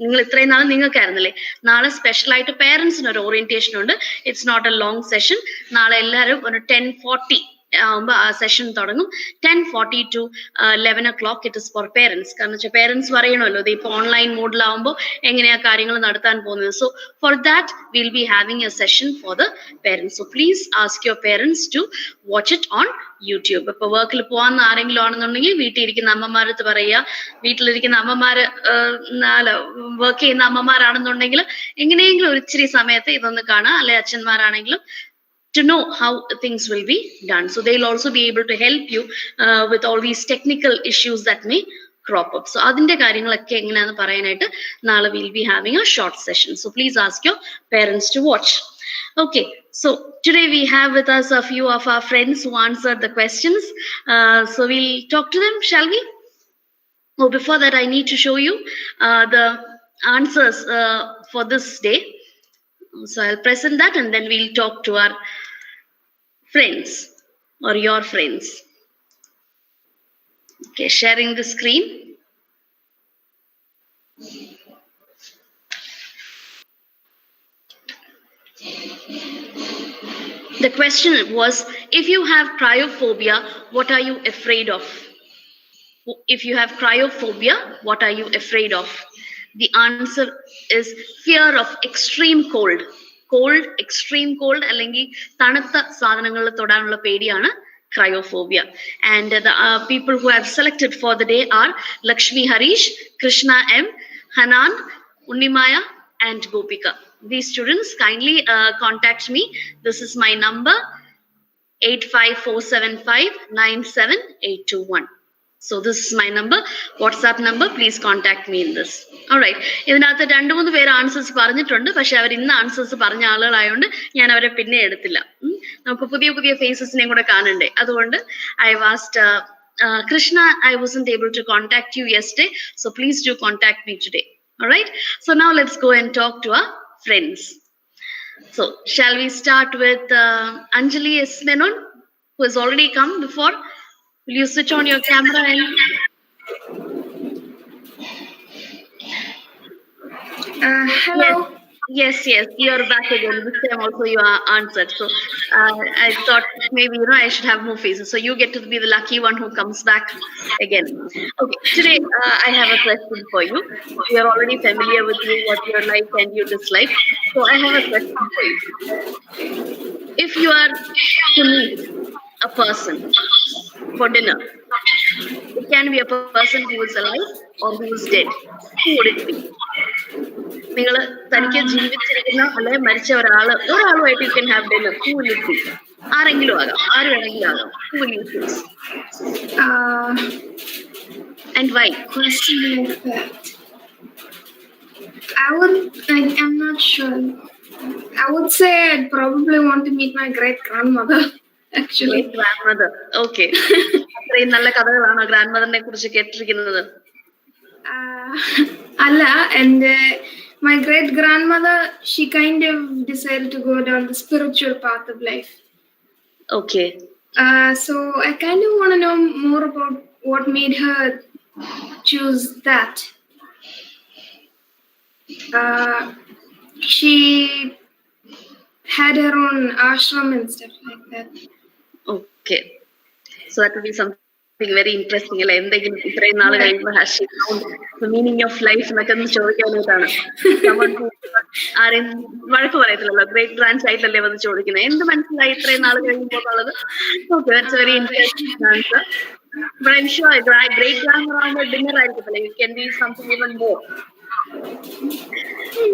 നിങ്ങൾ ഇത്രയും നാൾ നിങ്ങൾക്കായിരുന്നല്ലേ, നാളെ സ്പെഷ്യൽ ആയിട്ട് പേരൻസിന് ഒരു ഓറിയന്റേഷൻ ഉണ്ട്. It's not a long session. നാളെ എല്ലാവരും ഒരു 10:40 ആകുമ്പോൾ ആ സെഷൻ തുടങ്ങും. 10:40 to 11 o'clock it is for parents. കാരണം വെച്ചാൽ പേരൻസ് പറയണമല്ലോ, ഇത് ഇപ്പോൾ ഓൺലൈൻ മോഡിലാവുമ്പോൾ എങ്ങനെയാ കാര്യങ്ങൾ നടത്താൻ പോകുന്നത്. So for that will be having a session for the parents. So please ask your parents to watch it on YouTube. ഇപ്പൊ വർക്കിൽ പോകാൻ ആരെങ്കിലും ആണെന്നുണ്ടെങ്കിൽ വീട്ടിലിരിക്കുന്ന അമ്മമാരടുത്ത് പറയുക, വീട്ടിലിരിക്കുന്ന അമ്മമാര് വർക്ക് ചെയ്യുന്ന അമ്മമാരാണെന്നുണ്ടെങ്കിൽ എങ്ങനെയെങ്കിലും ഒരു ഇച്ചിരി സമയത്ത് ഇതൊന്ന് കാണുക, അല്ലെ അച്ഛന്മാരാണെങ്കിലും to know how things will be done. So they'll also be able to help you with all these technical issues that may crop up. So adinte കാര്യങ്ങളൊക്കെ എങ്ങനെയാണെന്ന് പറയാനായിട്ട് നാളെ we'll be having a short session. So please ask your parents to watch. Okay, so today we have with us a few of our friends who answered the questions. So we'll talk to them, shall we? Oh, before that I need to show you the answers for this day. So I'll present that and then we'll talk to our friends or your friends. Okay, sharing the screen. The question was, if you have cryophobia, what are you afraid of? If you have cryophobia, what are you afraid of? The answer is fear of extreme cold. Cold, extreme cold, അല്ലെങ്കിൽ തണുത്ത സാധനങ്ങളിൽ തൊടാനുള്ള പേടിയാണ് cryophobia. And the people who have selected for the day are Lakshmi Harish, Krishna M, Hanan, Unnimaya, and Gopika. These students kindly contact me. This is my number 85475 97821. So this is my number, WhatsApp number. Please contact me in this. All right. ഇതിനകത്ത് 2-3 പേര് answers പറഞ്ഞിട്ടുണ്ട്. പക്ഷെ അവർ ഇന്ന് answers പറഞ്ഞ ആളുകളായതുകൊണ്ട് ഞാൻ അവരെ പിന്നെ എടുത്തില്ല. നമുക്ക് പുതിയ പുതിയ ഫേസസിനെയും കൂടെ കാണണ്ടേ. അതുകൊണ്ട് I have asked Krishna, I wasn't able to contact you yesterday, so please do contact me today. All right. So now let's go and talk to our friends. So shall we start with Anjali S. Menon, who has already come before? Will you switch on your camera and Hello. yes, you're back again. This time also you are answered. So I thought maybe I should have more faces. So you get to be the lucky one who comes back again. Okay, today I have a question for you. We are already familiar with you, what you like and you dislike. So I have a question for you. If you are to meet a person for dinner, it can be a person who is alive or who is dead. Who would it be? നിങ്ങൾ തനിക്ക് ജീവിച്ചിരിക്കുന്ന അല്ലെങ്കിൽ മരിച്ച ഒരാളുമായിട്ട് you can have dinner. Who will it be? ആരെങ്കിലും ആകാം, ആര് വേണമെങ്കിലും ആകാം. Who will you choose and why? Question like that. I'm not sure. I would say I'd probably want to meet my great grandmother. Actually. Grand mother. Okay. അത്രയും നല്ല കഥകളാണോ grand മദറിനെ കുറിച്ച് കേട്ടിരിക്കുന്നത്? Allah, and my great grandmother, she kind of decided to go down the spiritual path of life. Okay. So I kind of want to know more about what made her choose that. She had her own ashram and stuff like that. Okay. So that would be something very interesting. അല്ലെ, എന്തെങ്കിലും ഇത്രയും നാൾ കഴിയുമ്പോൾ has she found the meaning of life എന്നൊക്കെ ഒന്ന് ചോദിക്കാനായിട്ടാണ്. ആരെയും വഴക്ക് പറയത്തില്ലല്ലോ, great grand സൈഡിലല്ലേ വന്ന് ചോദിക്കുന്നത്. എന്ത് മനസ്സിലായി ഇത്രയും നാൾ കഴിയുമ്പോൾ എന്നുള്ളത്? Okay, that's very interesting answer. But I'm sure great grandmother ആകുമ്പോൾ ഡിന്നർ ആയിരിക്കത്തില്ല. It can be something even more.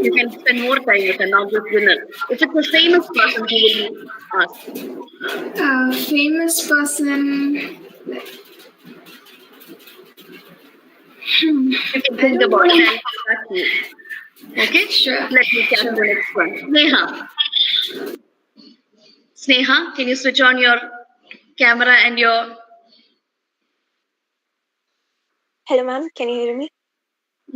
You can spend more time with her, not just dinner. If it's a famous person, who will you ask? Famous person. You can think about it and come back to you. Okay? Sure. Let me catch the next one. Sneha, can you switch on your camera and your... Hello, ma'am. Can you hear me?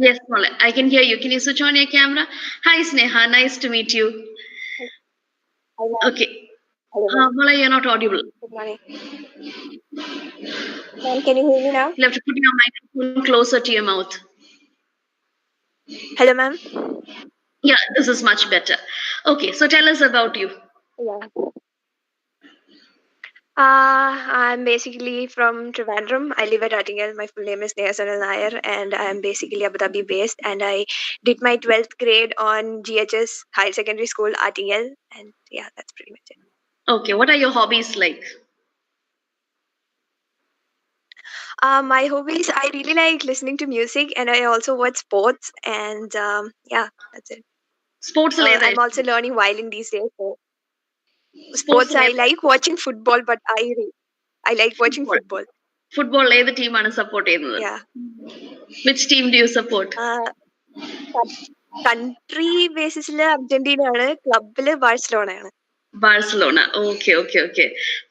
Yes, Mola, I can hear you. Can you switch on your camera? Hi, Sneha. Nice to meet you. Hi, ma'am. Okay. Hello, ma'am. Mola, you're not audible. Good morning. Ma'am, can you hear me now? You'll have to put your microphone closer to your mouth. Hello, ma'am. Yeah, this is much better. Okay, so tell us about you. Yeah. I'm basically from Trivandrum. I live at Attingal. My full name is Neha Sonal Nair, and I'm basically Abu Dhabi based. And I did my 12th grade on GHS Higher Secondary School, Attingal. And yeah, that's pretty much it. Okay, what are your hobbies like? My hobbies, I really like listening to music, and I also watch sports. And yeah, that's it. Sports I'm also learning violin these days. So sports, I like watching football, but I like watching football. Football, ഏത് ടീമാണ് support ചെയ്യുന്നത്? Yeah. Which team do you support? Country ബേസിസിൽ Argentina ആണ്, ക്ലബില് Barcelona ആണ്. Barcelona. Okay.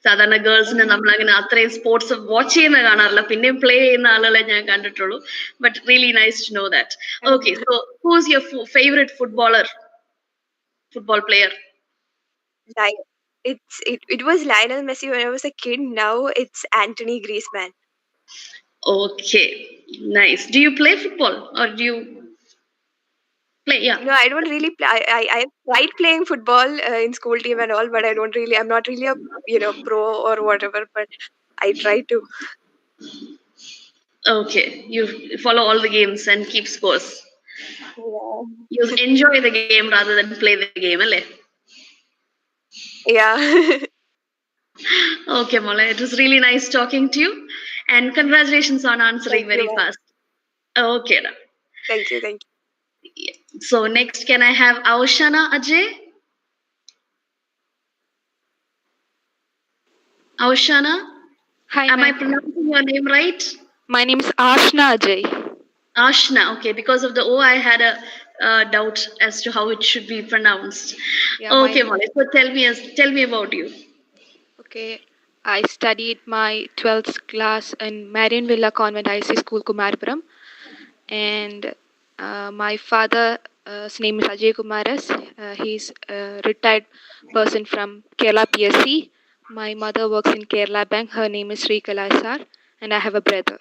സാധാരണ ഗേൾസിന് നമ്മൾ അങ്ങനെ അത്രയും സ്പോർട്സ് വാച്ച് ചെയ്യുന്ന കാണാറില്ല, പിന്നെയും പ്ലേ ചെയ്യുന്ന ആളുകളെ ഞാൻ കണ്ടിട്ടുള്ളൂ. But really nice to know that. Okay, so who is your favourite football player? It was Lionel Messi when I was a kid. Now it's Anthony Griezmann. Okay, nice. Do you play football or do you play? Yeah. No, I don't really play. I tried playing football in school team and all, but I'm not really a pro or whatever. But I try to. Okay, you follow all the games and keep scores. Yeah. You enjoy the game rather than play the game, alle? Yeah. Okay, Mola, it was really nice talking to you, and congratulations on answering very fast. Okay. Thank you. So next, can I have Aushana Ajay? Aushana? Hi, Am I pronouncing your name right? My name is Ashna Ajay. Ashna. Okay, because of the O, I had a doubt as to how it should be pronounced. Yeah, Okay, my Molly. So tell me about you. okay. I studied my 12th class in Marian Villa Convent IC School, Kumarapuram, and my father's name is Ajay Kumaras. He's a retired person from Kerala PSC. My mother works in Kerala Bank. Her name is Sri Kalasar, and I have a brother.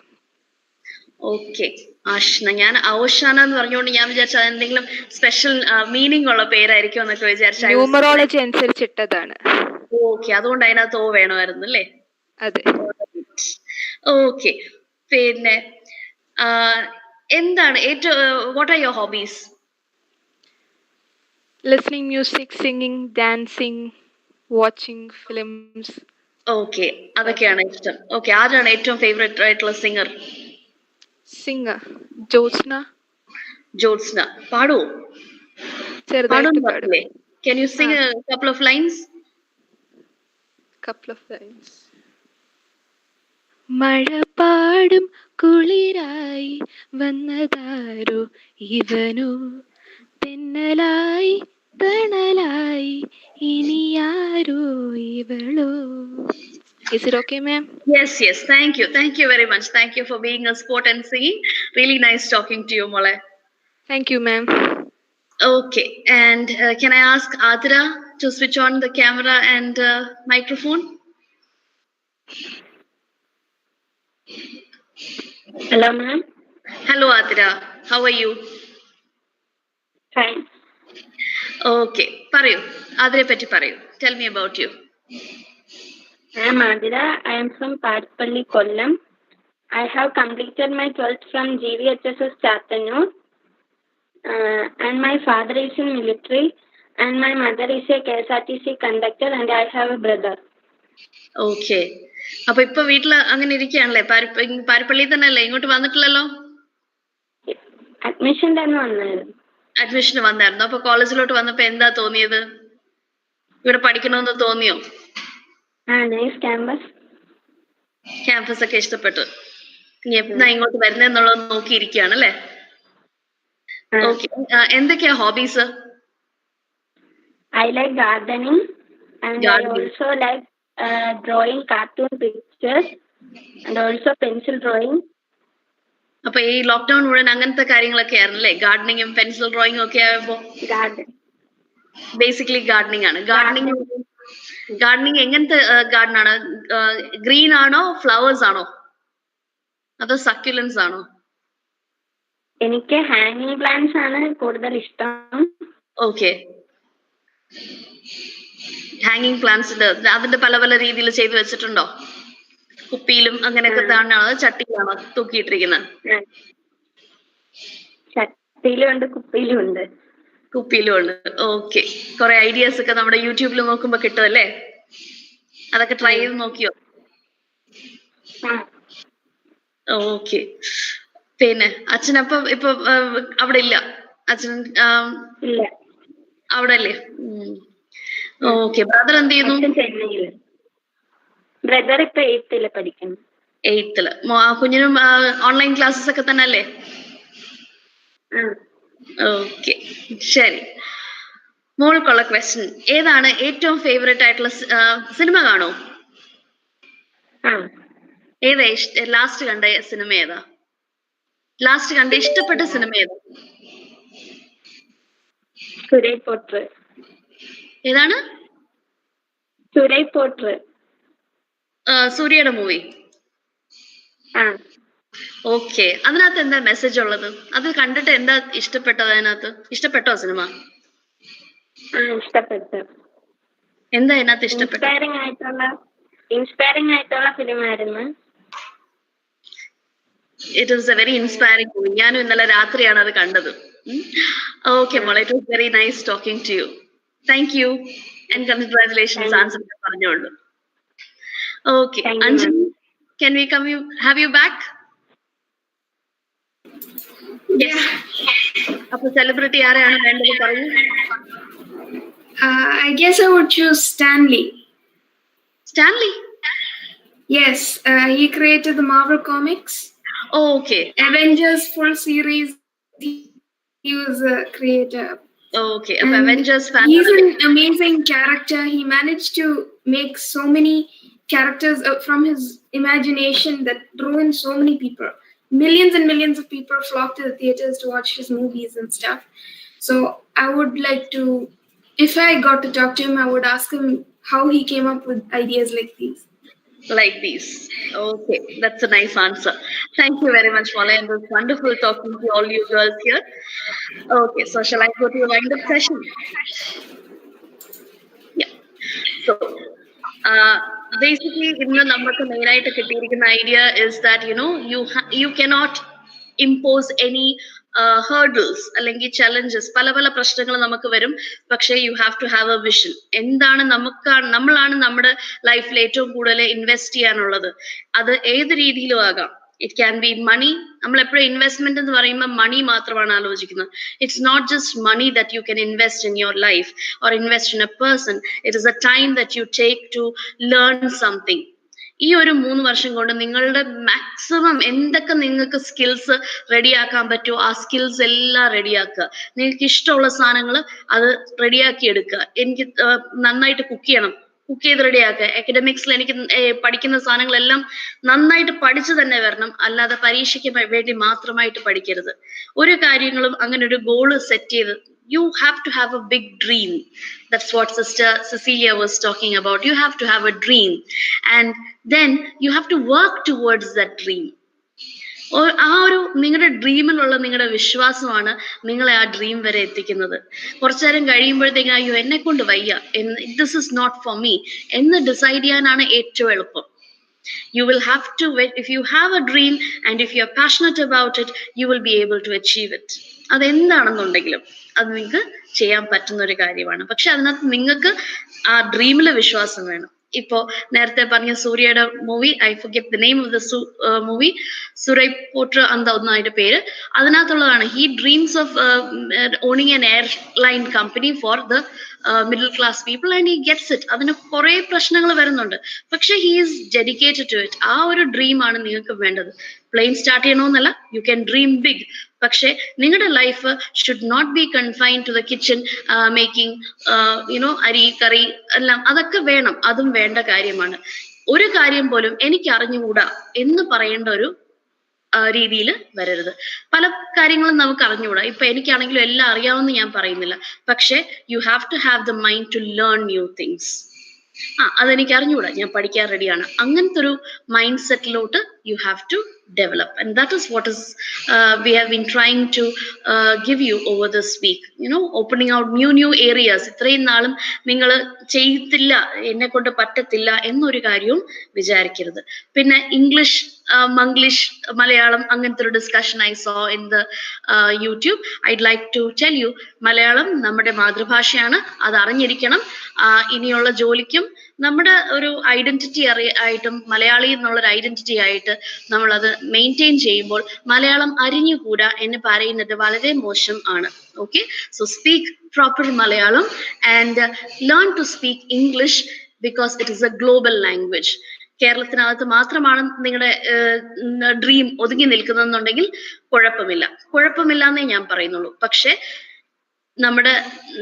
Okay Ashna. ഞാൻ ഔഷാന എന്ന് പറഞ്ഞുകൊണ്ട് ഞാൻ വിചാരിച്ച എന്തെങ്കിലും special meaning ഉള്ള പേരായിരിക്കും എന്നൊക്കെ വിചാരിച്ച. ന്യൂമറോളജി അനുസരിച്ചിട്ടതാണ്. ഓക്കെ, അതുകൊണ്ട് അതിനകത്ത് ഓ വേണമായിരുന്നു അല്ലേ? അതെ. ഓക്കെ, പിന്നെ എന്താണ് ഏറ്റവും what are your hobbies? Listening music, singing, dancing, watching films. Okay, അതൊക്കെയാണ് ഇഷ്ടം. ഓക്കെ, ആരാണ് ഏറ്റവും ഫേവറേറ്റ് ആയിട്ടുള്ള സിംഗർ? Singer Jyotsna. ജ്യോത്സ്ന. പാടുവോ? ചെറുതായിട്ട് പാടും. പാടുന്നില്ലേ? Can you sing a couple of lines? Couple of lines. മഴ പാടും കുളിരായി വന്നതാരോ ഇവനോ, തെന്നലായി തണലായി ഇനിയാരോ ഇവളോ. Is it okay, ma'am? Yes, yes. Thank you. Thank you very much. Thank you for being a sport and singing. Really nice talking to you, Mole. Thank you, ma'am. Okay. And can I ask Adra to switch on the camera and microphone? Hello, ma'am. Hello, Adra. How are you? Fine. Okay. പറയൂ, ആതിരയെ പറ്റി പറയൂ. Tell me about you. I am Adira. I am from Patpalli, Kollam. I have completed my 12th from GVHSS Chattanooga. And my father is in military. And my mother is a KSRTC conductor. And I have a brother. Okay. അപ്പൊ ഇപ്പൊ വീട്ടില് അങ്ങനെ ഇരിക്കുകയാണല്ലേ? പാരിപ്പള്ളിയിൽ തന്നെ അല്ലേ? ഇങ്ങോട്ട് വന്നിട്ടില്ലല്ലോ? Admission തന്നെ വന്നായിരുന്നു. അഡ്മിഷന് വന്നായിരുന്നു. അപ്പൊ കോളേജിലോട്ട് വന്നപ്പോ എന്താ തോന്നിയത്? ഇവിടെ പഠിക്കണമെന്ന് തോന്നിയോ? Nice campus. ക്യാമ്പസ് ഒക്കെ ഇഷ്ടപ്പെട്ടു. ഇനി എപ്പോഴാ ഇങ്ങോട്ട് വരുന്നെന്നുള്ളത് നോക്കിയിരിക്കുകയാണല്ലേ? ഓക്കെ. എന്തൊക്കെയാ hobbies? I like gardening. And I also like drawing cartoon pictures. And also pencil drawing. അപ്പൊ ഈ ലോക്ക്ഡൌൺ മുഴുവൻ അങ്ങനത്തെ കാര്യങ്ങളൊക്കെ ആയിരുന്നല്ലേ? ഗാർഡനിങ്ങും പെൻസിൽ ഡ്രോയിങ്ങും ഒക്കെ ആയപ്പോ ബേസിക്കലി ഗാർഡനിങ് ആണ്. ഗാർഡനിങ് എങ്ങനത്തെ ഗാർഡൻ ആണ്? ഗ്രീൻ ആണോ, ഫ്ലവേഴ്സ് ആണോ, അതോ സക്യുലൻസ് ആണോ? എനിക്ക് ഹാങ്ങിങ് പ്ലാന്റ്സ് ആണ് കൂടുതൽ ഇഷ്ടം. ഓക്കെ. ഹാങ്ങിങ് പ്ലാന്റ്സിന്റെ അതിന്റെ പല പല രീതിയിൽ ചെയ്തു വെച്ചിട്ടുണ്ടോ? കുപ്പിയിലും അങ്ങനെയൊക്കെ താണോ, ചട്ടിയിലാണോ തൂക്കിയിട്ടിരിക്കുന്നത്? ചട്ടിയിലും ഉണ്ട്, കുപ്പിയിലും ഉണ്ട്. കുപ്പിയിലും ഉണ്ട്. ഓക്കെ. കുറെ ഐഡിയാസ് ഒക്കെ നമ്മുടെ യൂട്യൂബിൽ നോക്കുമ്പോ കിട്ടും അല്ലേ? അതൊക്കെ ട്രൈ ചെയ്ത് നോക്കിയോ? ഓക്കെ. പിന്നെ അച്ഛനപ്പൊ ഇപ്പൊ അവിടെ ഇല്ല? അച്ഛൻ അവിടെ അല്ലേ? ഓക്കെ. ബ്രദർ എന്ത് ചെയ്യുന്നു? ചെന്നൈയില്. ബ്രദർ ഇപ്പൊ 8th പഠിക്കുന്നു. 8th. കുഞ്ഞിനും ഓൺലൈൻ ക്ലാസ്സസ് ഒക്കെ തന്നെ അല്ലേ? ഓക്കെ, ശരി. മോൾക്കുള്ള ക്വസ്റ്റ്യൻ, ഏതാണ് ഏറ്റവും ഫേവറേറ്റ് ആയിട്ടുള്ള സിനിമ? കാണോ? ഏതാ ലാസ്റ്റ് കണ്ട സിനിമ? ഏതാ ലാസ്റ്റ് കണ്ട ഇഷ്ടപ്പെട്ട സിനിമ? ഏതാ? സുരൈ പോട്ടർ. ഏതാണ്? സുരൈ പോട്ടർ. സൂര്യയുടെ മൂവി. ഓക്കെ. അതിനകത്ത് എന്താ മെസ്സേജ് ഉള്ളത്? അത് കണ്ടിട്ട് എന്താ ഇഷ്ടപ്പെട്ടത്? അതിനകത്ത് ഇഷ്ടപ്പെട്ടോ സിനിമ? ഇഷ്ടപ്പെട്ടു. എന്താ അതിനകത്ത് ഇഷ്ടപ്പെട്ടു? ഇൻസ്പയറിംഗ് ആയിട്ടുള്ള ഫിലിം ആയിരുന്നു. It was a very inspiring movie. ഞാനും ഇന്നലെ രാത്രിയാണ് അത് കണ്ടത്. ഓക്കെ മോളെ, it was very nice talking to you. Thank you and congratulations answer പറഞ്ഞോളൂ. Okay. Anjali, can we have you back? Yes. അപ്പൊ സെലിബ്രിറ്റി ആരെയാണ് വേണ്ടത് പറയൂ. I guess I would choose Stanley. Stanley? Yes, he created the Marvel comics. Oh, okay. Avengers full series, he was a creator. Okay, And Avengers fan. he's an amazing character. He managed to make so many characters from his imagination that drew in so many people. Millions and millions of people flocked to the theaters to watch his movies and stuff. So I would like to, if I got to talk to him, I would ask him how he came up with ideas like these. Like these. Okay, that's a nice answer. Thank you very much, Molly, and it was wonderful talking to all you girls here. Okay, so shall I go to a wind-up session? Yeah. So, basically, ഇന്ന് നമുക്ക് മെയിനായിട്ട് കിട്ടിയിരിക്കുന്ന idea is that you cannot impose any hurdles അല്ലെങ്കിൽ challenges. പല പല പ്രശ്നങ്ങൾ നമുക്ക് വരും. പക്ഷേ you have to have a vision. എന്താണ് നമ്മളാണ് നമ്മുടെ ലൈഫിൽ ഏറ്റവും കൂടുതൽ ഇൻവെസ്റ്റ് ചെയ്യാനുള്ളത്. അത് ഏത് രീതിയിലും ആകാം. It can be money. നമ്മൾ എപ്പോഴും ഇൻവെസ്റ്റ്മെന്റ് എന്ന് പറയുമ്പോൾ മണി മാത്രമാണ് ആലോചിക്കുന്നത്. It's not just money that you can invest in your life or invest in a person. It is a time that you take to learn something. ഈ ഒരു 3 വർഷം കൊണ്ട് നിങ്ങളുടെ മാക്സിമം എന്തൊക്കെ നിങ്ങൾക്ക് സ്കിൽസ് റെഡിയാക്കാൻ പറ്റുമോ ആ സ്കിൽസ് എല്ലാം റെഡിയാക്കുക. നിങ്ങൾക്ക് ഇഷ്ടമുള്ള സാധനങ്ങൾ അത് റെഡിയാക്കി എടുക്കുക. എനിക്ക് നന്നായിട്ട് കുക്ക് ചെയ്യണം, കുക്ക് ചെയ്ത് റെഡിയാക്കുക. അക്കാഡമിക്സിൽ എനിക്ക് പഠിക്കുന്ന സാധനങ്ങളെല്ലാം നന്നായിട്ട് പഠിച്ചു തന്നെ വരണം, അല്ലാതെ പരീക്ഷയ്ക്ക് വേണ്ടി മാത്രമായിട്ട് പഠിക്കരുത്. ഒരു കാര്യങ്ങളും അങ്ങനെ ഒരു ഗോള് സെറ്റ് ചെയ്ത് you have to have a big dream. That's what Sister Cecilia was talking about. You have to have a dream, and then you have to work towards that dream. ആ ഒരു നിങ്ങളുടെ ഡ്രീമിലുള്ള നിങ്ങളുടെ വിശ്വാസമാണ് നിങ്ങളെ ആ dream വരെ എത്തിക്കുന്നത്. കുറച്ചു നേരം കഴിയുമ്പോഴത്തേക്കും അയ്യോ എന്നെ കൊണ്ട് വയ്യ, this is not for me എന്ന് ഡിസൈഡ് ചെയ്യാനാണ് ഏറ്റവും എളുപ്പം. You will have to wait. If you have a dream and if you are passionate about it, you will be able to achieve it. അതെന്താണെന്നുണ്ടെങ്കിലും അത് നിങ്ങൾക്ക് ചെയ്യാൻ പറ്റുന്ന ഒരു കാര്യമാണ്. പക്ഷെ അതിനകത്ത് നിങ്ങൾക്ക് ആ ഡ്രീമിൽ വിശ്വാസം വേണം. ഇപ്പോ നേരത്തെ പറഞ്ഞ സൂര്യയുടെ movie, I forget the name of the movie, Soorarai Pottru എന്താ ഒന്നും അതിന്റെ പേര്, അതിനകത്തുള്ളതാണ് he dreams of owning an airline company for the middle class people and he gets it. അതിന് കുറെ പ്രശ്നങ്ങൾ വരുന്നുണ്ട്, പക്ഷെ he is dedicated to it. ആ ഒരു ഡ്രീമാണ് നിങ്ങൾക്ക് വേണ്ടത്. പ്ലെയിൻ സ്റ്റാർട്ട് ചെയ്യണമെന്നല്ല, യു ക്യാൻ ഡ്രീം ബിഗ്. പക്ഷെ നിങ്ങളുടെ life should not be confine to the kitchen making അരി കറി എല്ലാം. അതൊക്കെ വേണം, അതും വേണ്ട കാര്യമാണ്. ഒരു കാര്യം പോലും എനിക്ക് അറിഞ്ഞുകൂടാ എന്ന് പറയേണ്ട ഒരു രീതിയിൽ വരരുത്. പല കാര്യങ്ങളും നമുക്ക് അറിഞ്ഞുകൂടാ. ഇപ്പൊ എനിക്കാണെങ്കിലും എല്ലാം അറിയാമെന്ന് ഞാൻ പറയുന്നില്ല, പക്ഷെ you have to have the mind to learn new things. അതെനിക്ക് അറിഞ്ഞുകൂടാ, ഞാൻ പഠിക്കാൻ റെഡിയാണ്. അങ്ങനത്തെ ഒരു മൈൻഡ് സെറ്റിലോട്ട് you have to develop, and that is what is we have been trying to give you over this week, opening out new areas. ഇത്രയും നാളും നിങ്ങൾ ചെയ്തില്ല, എന്നെ കൊണ്ട് പറ്റത്തില്ല എന്നൊരു കാര്യവും വിചാരിക്കരുത്. പിന്നെ ഇംഗ്ലീഷ്, മംഗ്ലീഷ്, മലയാളം അങ്ങനത്തെ ഒരു discussion I saw in the YouTube. I'd like to tell you, Malayalam നമ്മുടെ മാതൃഭാഷയാണ്, അത് അറിഞ്ഞിരിക്കണം. ഇനിയുള്ള ജോലിക്കും നമ്മുടെ ഒരു ഐഡന്റിറ്റി ആയിട്ടും മലയാളി എന്നുള്ളൊരു ഐഡന്റിറ്റി ആയിട്ട് നമ്മളത് മെയിൻറ്റെയിൻ ചെയ്യുമ്പോൾ മലയാളം അറിഞ്ഞുകൂടാ എന്ന് പറയുന്നത് വളരെ മോശം ആണ്. Okay, so speak proper Malayalam and learn to speak English because it is a global language. കേരളത്തിനകത്ത് മാത്രമാണ് നിങ്ങളുടെ ഡ്രീം ഒതുങ്ങി നിൽക്കുന്നതെന്നുണ്ടെങ്കിൽ കുഴപ്പമില്ല എന്നേ ഞാൻ പറയുന്നുള്ളൂ. പക്ഷെ നമ്മുടെ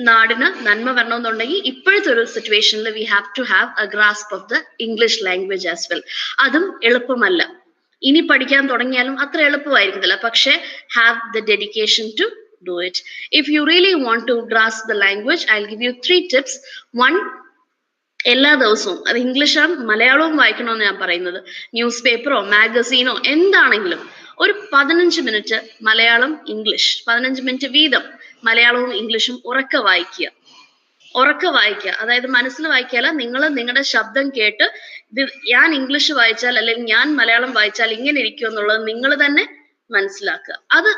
നാടിന് നന്മ വരണമെന്നുണ്ടെങ്കിൽ ഇപ്പോഴത്തെ ഒരു സിറ്റുവേഷനിൽ we have to have a grasp of the English language as well. അതും എളുപ്പമല്ല, ഇനി പഠിക്കാൻ തുടങ്ങിയാലും അത്ര എളുപ്പമായിരിക്കത്തില്ല. പക്ഷെ have the dedication to do it. If you really want to grasp the language, I will give you 3 tips. 1, എല്ലാ ദിവസവും, അത് ഇംഗ്ലീഷും മലയാളവും വായിക്കണമെന്ന് ഞാൻ പറയുന്നത്, ന്യൂസ് പേപ്പറോ മാഗസീനോ എന്താണെങ്കിലും ഒരു 15 മിനിറ്റ് മലയാളം ഇംഗ്ലീഷ്, 15 മിനിറ്റ് വീതം മലയാളവും ഇംഗ്ലീഷും ഉറക്കെ വായിക്കുക. അതായത് മനസ്സിൽ വായിക്കാല, നിങ്ങൾ നിങ്ങളുടെ ശബ്ദം കേട്ട് ഇത് ഞാൻ ഇംഗ്ലീഷ് വായിച്ചാൽ അല്ലെങ്കിൽ ഞാൻ മലയാളം വായിച്ചാൽ ഇങ്ങനെ ഇരിക്കും എന്നുള്ളത് നിങ്ങൾ തന്നെ മനസ്സിലാക്കുക. അത്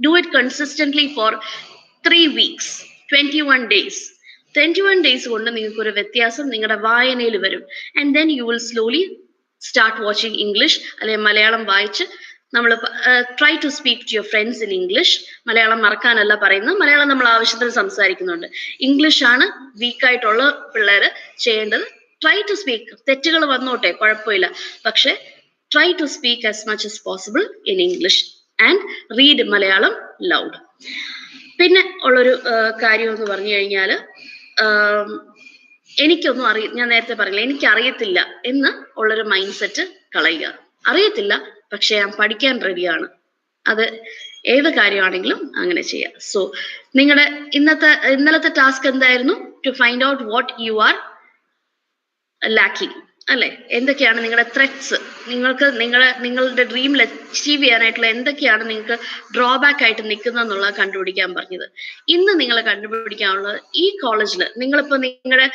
do it consistently for 3 weeks, 21 days. 21 days കൊണ്ട് നിങ്ങൾക്കൊരു വ്യത്യാസം നിങ്ങളുടെ വായനയിൽ വരും. And then you will slowly start watching English അല്ലെങ്കിൽ മലയാളം വായിച്ച് നമ്മൾ try to speak to your friends in English. Malayalam മറക്കാനല്ല പറയുന്നത്, മലയാളം നമ്മൾ ആവശ്യത്തിന് സംസാരിക്കുന്നുണ്ട്. ഇംഗ്ലീഷാണ് വീക്കായിട്ടുള്ള പിള്ളേർ ചെയ്യേണ്ടത്. Try to speak. തെറ്റുകൾ വന്നോട്ടെ, കുഴപ്പമില്ല, പക്ഷെ try to speak as much as possible in English and read Malayalam loud. പിന്നെ ഉള്ളൊരു കാര്യം എന്ന് പറഞ്ഞു കഴിഞ്ഞാൽ, എനിക്കൊന്നും ഞാൻ നേരത്തെ പറഞ്ഞില്ല, എനിക്കറിയത്തില്ല എന്ന് ഉള്ളൊരു മൈൻഡ് സെറ്റ് കളയുക. അറിയത്തില്ല, പക്ഷെ ഞാൻ പഠിക്കാൻ റെഡിയാണ്. അത് ഏത് കാര്യമാണെങ്കിലും അങ്ങനെ ചെയ്യാം. സോ നിങ്ങളുടെ ഇന്നലത്തെ ടാസ്ക് എന്തായിരുന്നു? To find out what you are lacking, അല്ലെ? എന്തൊക്കെയാണ് നിങ്ങളുടെ ത്രെറ്റ്സ്? നിങ്ങൾക്ക് നിങ്ങളുടെ ഡ്രീമിൽ അച്ചീവ് ചെയ്യാനായിട്ടുള്ള എന്തൊക്കെയാണ് നിങ്ങൾക്ക് ഡ്രോബാക്ക് ആയിട്ട് നിൽക്കുന്നതെന്നുള്ളത് കണ്ടുപിടിക്കാൻ പറഞ്ഞത്. ഇന്ന് നിങ്ങൾ കണ്ടുപിടിക്കാനുള്ളത്, ഈ കോളേജിൽ നിങ്ങളിപ്പോൾ നിങ്ങളുടെ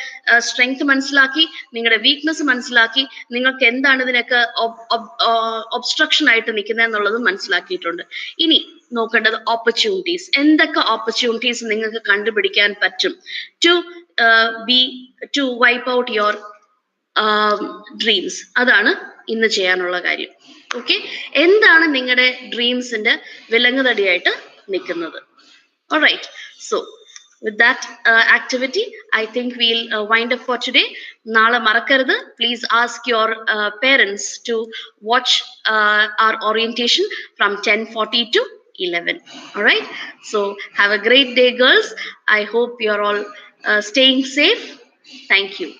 സ്ട്രെങ്ത് മനസ്സിലാക്കി, നിങ്ങളുടെ വീക്ക്നെസ് മനസ്സിലാക്കി, നിങ്ങൾക്ക് എന്താണ് ഇതിനൊക്കെ ഒബ്സ്ട്രക്ഷൻ ആയിട്ട് നിൽക്കുന്നതെന്നുള്ളത് മനസ്സിലാക്കിയിട്ടുണ്ട്. ഇനി നോക്കേണ്ടത് ഓപ്പർച്യൂണിറ്റീസ്. എന്തൊക്കെ ഓപ്പർച്യൂണിറ്റീസ് നിങ്ങൾക്ക് കണ്ടുപിടിക്കാൻ പറ്റും to wipe out your dreams? അതാണ് ഇന്ന് ചെയ്യാനുള്ള കാര്യം. ഓക്കെ, എന്താണ് നിങ്ങളുടെ ഡ്രീംസിന്റെ വിലങ്ങുതടിയായിട്ട് നിൽക്കുന്നത്? Alright, so with that activity, I think we'll wind up for today. നാളെ മറക്കരുത്, please ask your parents to watch our orientation from 10:40 to 11. Alright, so have a great day, girls. I hope you're all staying safe. Thank you.